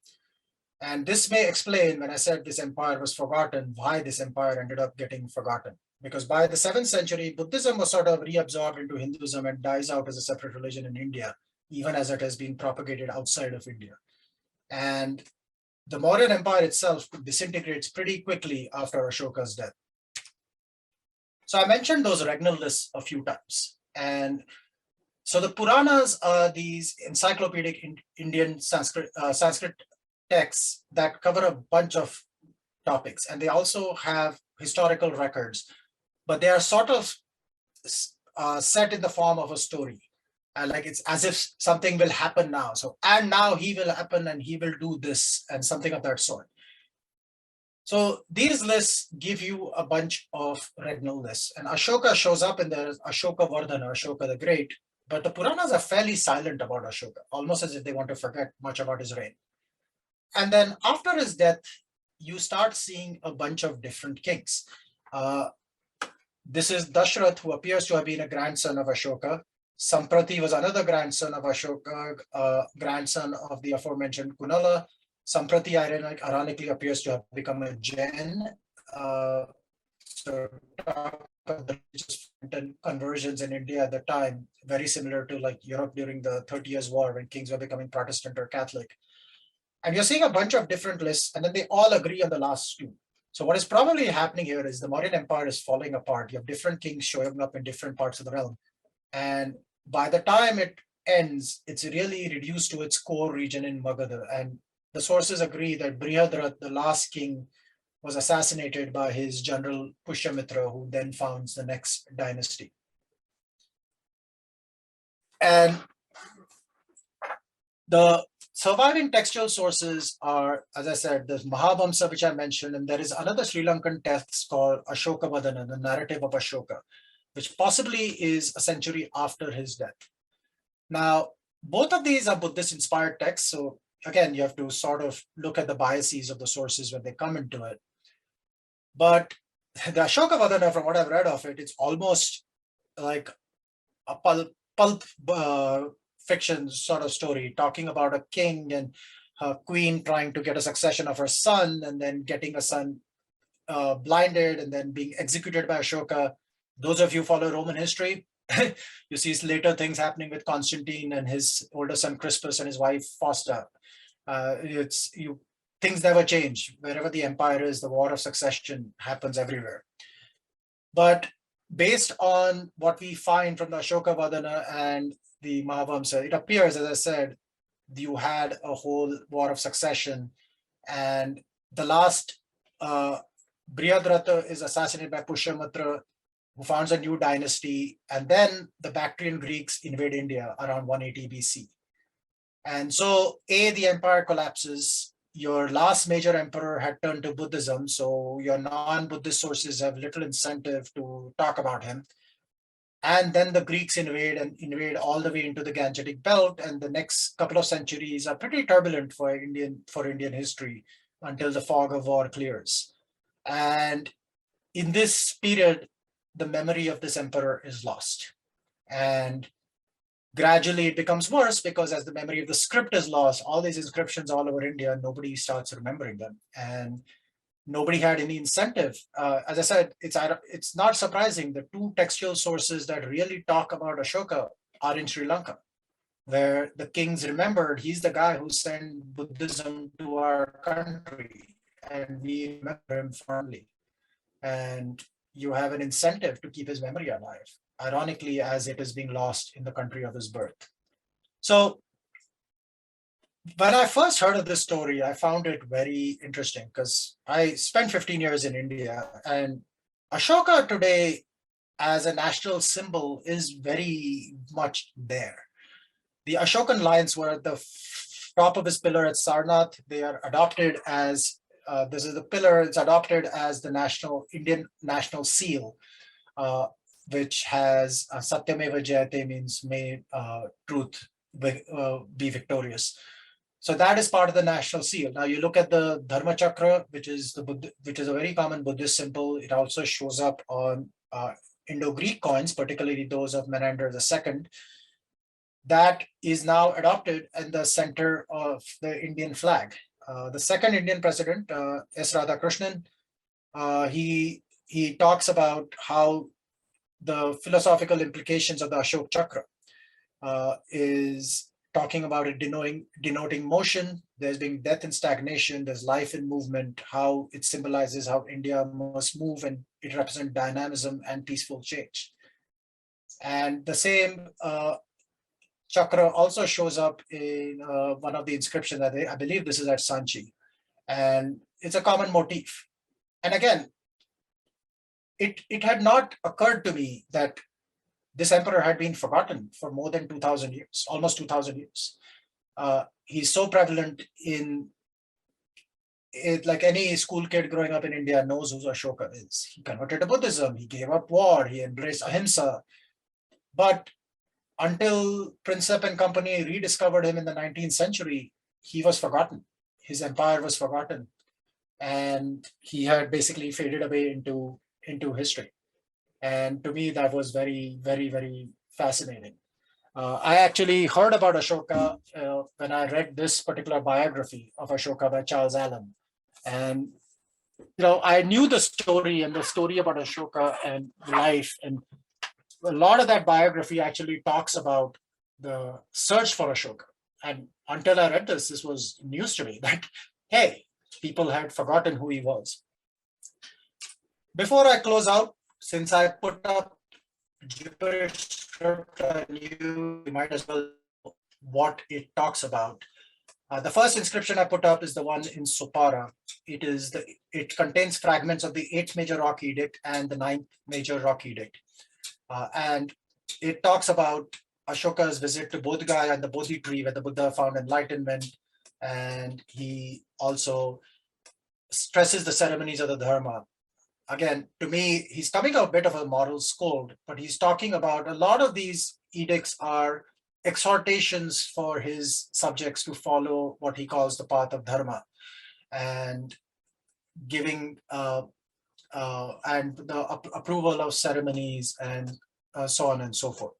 And this may explain, when I said this empire was forgotten, why this empire ended up getting forgotten. Because by the 7th century, Buddhism was sort of reabsorbed into Hinduism and dies out as a separate religion in India, even as it has been propagated outside of India. And the Mauryan Empire itself disintegrates pretty quickly after Ashoka's death. So I mentioned those regnal lists a few times. And so the Puranas are these encyclopedic Indian Sanskrit texts that cover a bunch of topics. And they also have historical records, but they are sort of set in the form of a story. Like it's as if something will happen now. So, and now he will happen and he will do this and something of that sort. So these lists give you a bunch of regnal lists. And Ashoka shows up in there as Ashoka Vardhana, Ashoka the Great. But the Puranas are fairly silent about Ashoka, almost as if they want to forget much about his reign. And then after his death, you start seeing a bunch of different kings. This is Dashrath, who appears to have been a grandson of Ashoka. Samprati was another grandson of Ashoka, grandson of the aforementioned Kunala. Samprati ironically appears to have become a Jain. So the religious conversions in India at the time, very similar to like Europe during the 30 Years' War when kings were becoming Protestant or Catholic. And you're seeing a bunch of different lists, and then they all agree on the last two. So what is probably happening here is the Mauryan Empire is falling apart. You have different kings showing up in different parts of the realm. And by the time it ends, it's really reduced to its core region in Magadha. And the sources agree that Brihadrat, the last king, was assassinated by his general Pushyamitra, who then founds the next dynasty. And the surviving textual sources are, as I said, the Mahabhamsa, which I mentioned, and there is another Sri Lankan text called Ashoka Vadana, the narrative of Ashoka, which possibly is a century after his death. Now, both of these are Buddhist-inspired texts, so again, you have to sort of look at the biases of the sources when they come into it. But the Ashoka Vadana, from what I've read of it, it's almost like a pulp fiction sort of story, talking about a king and a queen trying to get a succession of her son, and then getting a son blinded and then being executed by Ashoka. Those of you who follow Roman history, you see later things happening with Constantine and his older son Crispus and his wife Fausta. Things never change. Wherever the empire is, the war of succession happens everywhere. But based on what we find from the Ashoka Vadana and the Mahavamsa, it appears, as I said, you had a whole war of succession, and the last Brihadrata is assassinated by Pushyamitra, who founds a new dynasty, and then the Bactrian Greeks invade India around 180 BC. And so, the empire collapses. Your last major emperor had turned to Buddhism, so your non-Buddhist sources have little incentive to talk about him. And then the Greeks invade all the way into the Gangetic Belt, and the next couple of centuries are pretty turbulent for Indian history until the fog of war clears. And in this period, the memory of this emperor is lost. And gradually it becomes worse, because as the memory of the script is lost, all these inscriptions all over India, nobody starts remembering them. And nobody had any incentive. As I said, it's not surprising. The two textual sources that really talk about Ashoka are in Sri Lanka, where the kings remembered he's the guy who sent Buddhism to our country, and we remember him fondly. And you have an incentive to keep his memory alive, ironically, as it is being lost in the country of his birth. So when I first heard of this story, I found it very interesting, because I spent 15 years in India, and Ashoka today as a national symbol is very much there. The Ashokan lions were at the top of his pillar at Sarnath. They are adopted as, this is the pillar, it's adopted as the Indian national seal, which has Satyameva Jayate, means may truth be victorious. So that is part of the national seal. Now you look at the Dharma Chakra, which is a very common Buddhist symbol. It also shows up on Indo-Greek coins, particularly those of Menander II. That is now adopted in the center of the Indian flag. The second Indian president, S. Radhakrishnan, he talks about how the philosophical implications of the Ashok Chakra is talking about it denoting motion. There's being death and stagnation, there's life and movement, how it symbolizes how India must move, and it represents dynamism and peaceful change. And the same chakra also shows up in one of the inscriptions that I believe this is at Sanchi, and it's a common motif. And again, it had not occurred to me that this emperor had been forgotten for more than 2,000 years, almost 2,000 years. He's so prevalent in it, like any school kid growing up in India knows who Ashoka is. He converted to Buddhism, he gave up war, he embraced ahimsa. But until Prinsep and company rediscovered him in the 19th century, he was forgotten. His empire was forgotten. And he had basically faded away into history. And to me, that was very, very, very fascinating. I actually heard about Ashoka when I read this particular biography of Ashoka by Charles Allen. And I knew the story about Ashoka and life, and a lot of that biography actually talks about the search for Ashoka and until I read this, this was news to me that, hey, people had forgotten who he was. Before I close out, since I put up gibberish script, you might as well know what it talks about. The first inscription I put up is the one in Supara. It contains fragments of the 8th major rock edict and the 9th major rock edict. And it talks about Ashoka's visit to Bodh Gaya and the Bodhi tree where the Buddha found enlightenment. And he also stresses the ceremonies of the Dharma. Again, to me, he's coming a bit of a moral scold, but he's talking about a lot of these edicts are exhortations for his subjects to follow what he calls the path of Dharma, and giving and the approval of ceremonies and so on and so forth.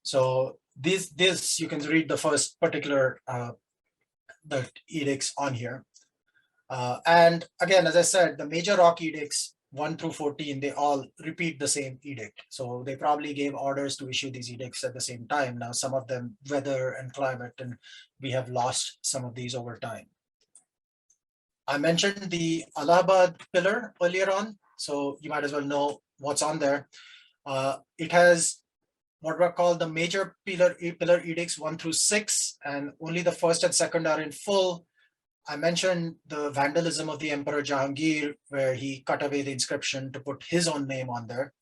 So this you can read the first particular the edicts on here. And again, as I said, the major rock edicts 1 through 14, they all repeat the same edict. So they probably gave orders to issue these edicts at the same time. Now, some of them, weather and climate, and we have lost some of these over time. I mentioned the Allahabad pillar earlier on, so you might as well know what's on there. It has what were called the major pillar edicts 1 through 6, and only the first and second are in full. I mentioned the vandalism of the Emperor Jahangir, where he cut away the inscription to put his own name on there.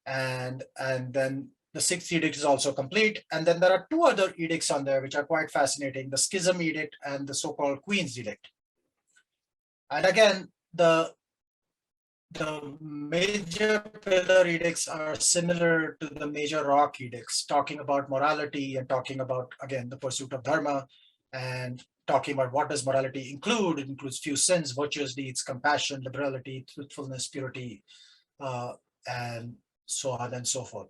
And then the 6th edict is also complete. And then there are 2 other edicts on there, which are quite fascinating, the Schism Edict and the so-called Queen's Edict. And again, the major pillar edicts are similar to the major rock edicts, talking about morality and talking about, again, the pursuit of Dharma, and talking about what does morality include. It includes few sins, virtuous deeds, compassion, liberality, truthfulness, purity, and so on and so forth.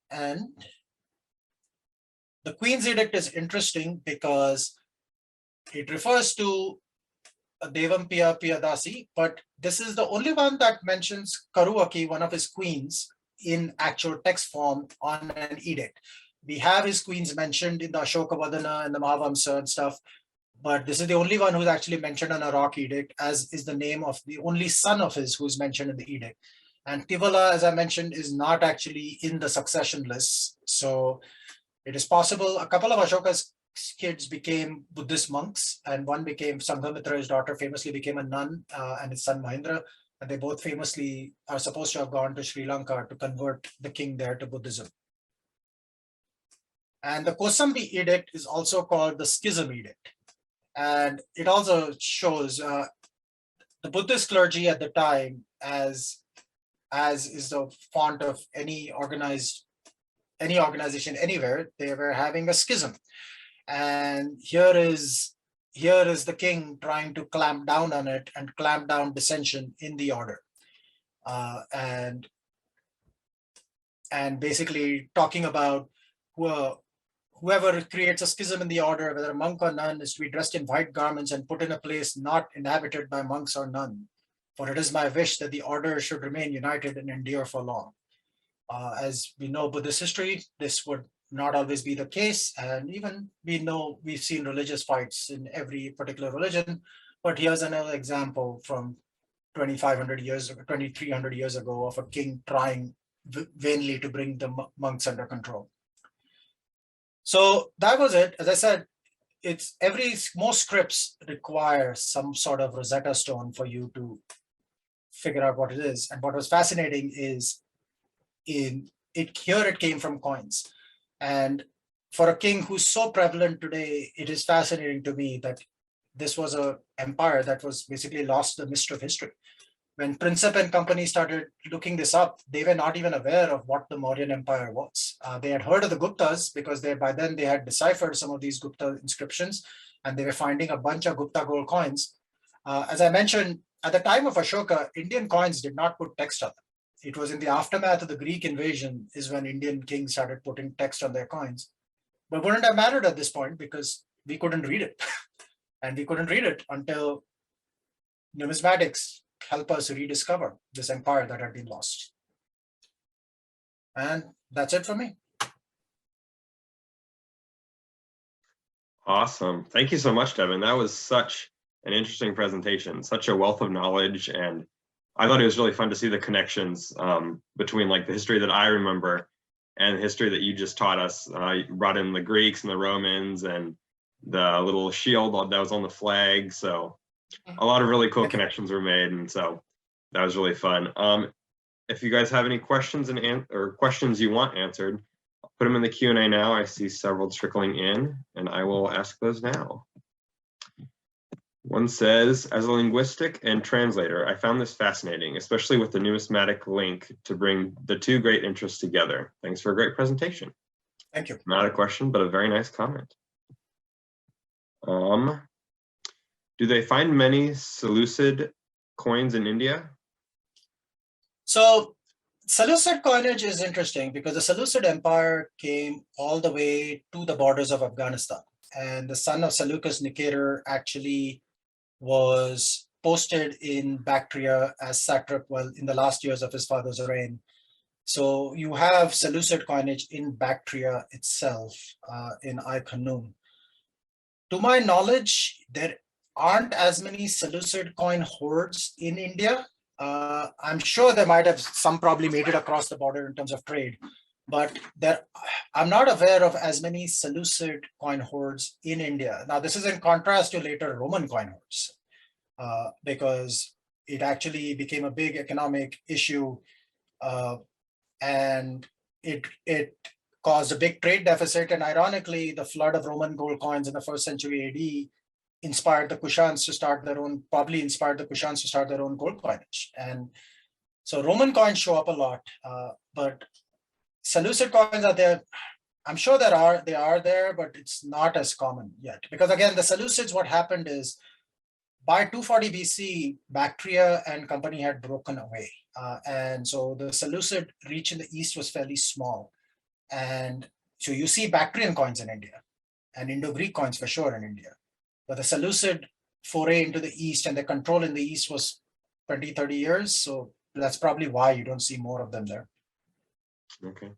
And the Queen's Edict is interesting because it refers to Devam Piya Piyadasi, but this is the only one that mentions Karuaki, one of his queens, in actual text form on an edict. We have his queens mentioned in the Ashoka Vadana and the Mahavamsa and stuff, but this is the only one who's actually mentioned on a rock edict, as is the name of the only son of his who's mentioned in the edict. And Tivala, as I mentioned, is not actually in the succession list. So it is possible a couple of Ashoka's kids became Buddhist monks, and one became Sanghamitra, his daughter famously became a nun, and his son Mahendra, and they both famously are supposed to have gone to Sri Lanka to convert the king there to Buddhism. And the Kosambi Edict is also called the Schism Edict. And it also shows the Buddhist clergy at the time, as is the font of any organization anywhere, they were having a schism. And here is the king trying to clamp down on it and clamp down dissension in the order. And basically talking about whoever creates a schism in the order, whether a monk or nun, is to be dressed in white garments and put in a place not inhabited by monks or none. For it is my wish that the order should remain united and endure for long. As we know Buddhist history, this would not always be the case. And even we've seen religious fights in every particular religion. But here's another example from 2,300 years ago of a king trying vainly to bring the monks under control. So that was it. As I said, most scripts require some sort of Rosetta Stone for you to figure out what it is. And what was fascinating is here it came from coins. And for a king who's so prevalent today, it is fascinating to me that this was an empire that was basically lost the mystery of history. When Prinsep and company started looking this up, they were not even aware of what the Mauryan Empire was. They had heard of the Guptas because by then they had deciphered some of these Gupta inscriptions, and they were finding a bunch of Gupta gold coins. As I mentioned, at the time of Ashoka, Indian coins did not put text on them. It was in the aftermath of the Greek invasion is when Indian kings started putting text on their coins. But wouldn't have mattered at this point because we couldn't read it. And we couldn't read it until numismatics help us rediscover this empire that had been lost. And that's it for me. Awesome. Thank you so much, Deven. That was such an interesting presentation, such a wealth of knowledge. And I thought it was really fun to see the connections between like the history that I remember and the history that you just taught us. You brought in the Greeks and the Romans and the little shield that was on the flag. So a lot of really cool connections were made. And so that was really fun. If you guys have any questions or questions you want answered, put them in the Q&A now. I see several trickling in, and I will ask those now. One says, as a linguistic and translator, I found this fascinating, especially with the numismatic link to bring the two great interests together. Thanks for a great presentation. Thank you. Not a question, but a very nice comment. Do they find many Seleucid coins in India? So Seleucid coinage is interesting because the Seleucid Empire came all the way to the borders of Afghanistan. And the son of Seleucus Nicator actually was posted in Bactria as satrap in the last years of his father's reign. So you have Seleucid coinage in Bactria itself, in Ai-Khanoum. To my knowledge, there aren't as many Seleucid coin hordes in India. I'm sure they might have some probably made it across the border in terms of trade, but I'm not aware of as many Seleucid coin hordes in India. Now, this is in contrast to later Roman coin hordes, because it actually became a big economic issue, and it caused a big trade deficit. And ironically, the flood of Roman gold coins in the 1st century AD inspired the Kushans to start their own, probably inspired the Kushans to start their own gold coinage. And so Roman coins show up a lot, but Seleucid coins are there. I'm sure they are there, but it's not as common yet. Because again, the Seleucids, what happened is by 240 BC, Bactria and company had broken away. And so the Seleucid reach in the east was fairly small. And so you see Bactrian coins in India and Indo-Greek coins for sure in India. But the Seleucid foray into the east and the control in the east was 20, 30 years. So that's probably why you don't see more of them there. Okay.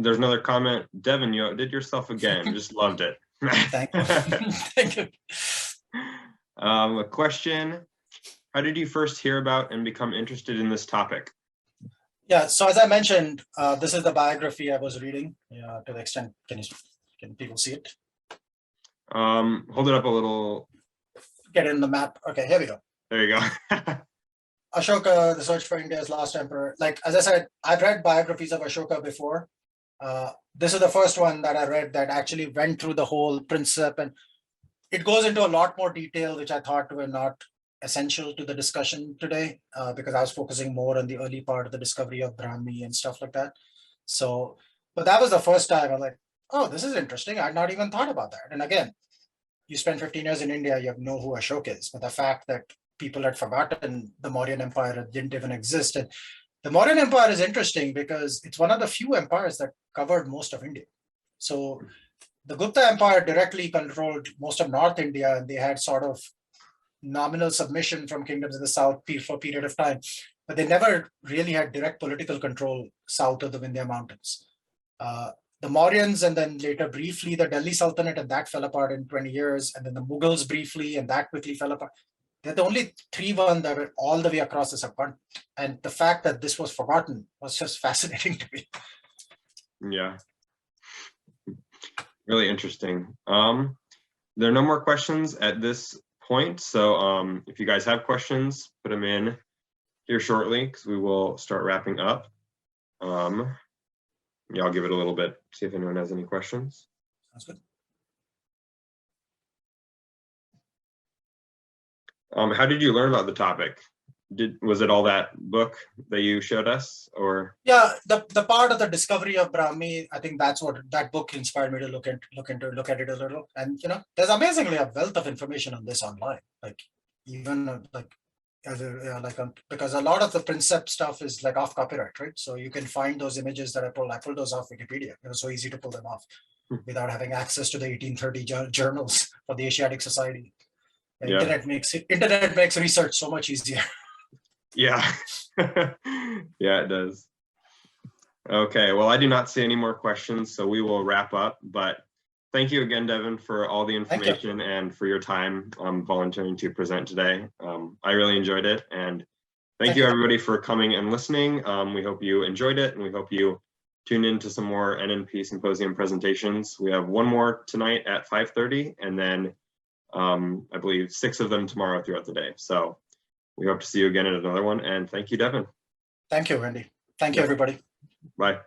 There's another comment. Deven, you outdid yourself again. Just loved it. Thank you. Thank you. A question. How did you first hear about and become interested in this topic? Yeah, so as I mentioned, this is the biography I was reading, to the extent, can people see it? Hold it up a little. Get in the map. Okay, here we go. There you go. Ashoka, The Search for India's Last Emperor. Like, as I said, I've read biographies of Ashoka before. This is the first one that I read that actually went through the whole principle, and it goes into a lot more detail, which I thought were not essential to the discussion today, because I was focusing more on the early part of the discovery of Brahmi and stuff like that. So, but that was the first time I was like, oh, this is interesting. I'd not even thought about that. And again, you spend 15 years in India, you know who Ashoka is, but the fact that people had forgotten the Mauryan Empire didn't even exist. And the Mauryan Empire is interesting because it's one of the few empires that covered most of India. So the Gupta Empire directly controlled most of North India, and they had sort of nominal submission from kingdoms in the south for a period of time, but they never really had direct political control south of the Vindhya Mountains. The Mauryans, and then later briefly the Delhi Sultanate, and that fell apart in 20 years, and then the Mughals briefly, and that quickly fell apart. They're the only three ones that were all the way across the subcontinent. And the fact that this was forgotten was just fascinating to me. Yeah. Really interesting. There are no more questions at this point. So if you guys have questions, put them in here shortly because we will start wrapping up. Yeah, I'll give it a little bit, see if anyone has any questions. Sounds good. How did you learn about the topic? Was it all that book that you showed us, or? Yeah, the part of the discovery of Brahmi, I think that's what that book inspired me to look at it a little. And there's amazingly a wealth of information on this online. Like even because a lot of the Princeps stuff is like off copyright, right? So you can find those images that I pulled those off Wikipedia. It was so easy to pull them off without having access to the 1830 journals for the Asiatic Society. The internet makes research so much easier. Yeah. Yeah, it does. Okay, well, I do not see any more questions, so we will wrap up. But thank you again, Deven, for all the Thank you. information and for your time volunteering to present today. I really enjoyed it, and thank you everybody for coming and listening. We hope you enjoyed it, and we hope you tune in to some more NNP Symposium presentations. We have one more tonight at 5:30, and then I believe 6 of them tomorrow throughout the day. So we hope to see you again at another one, and thank you, Deven. Thank you, Wendy. Thank you, everybody. Bye.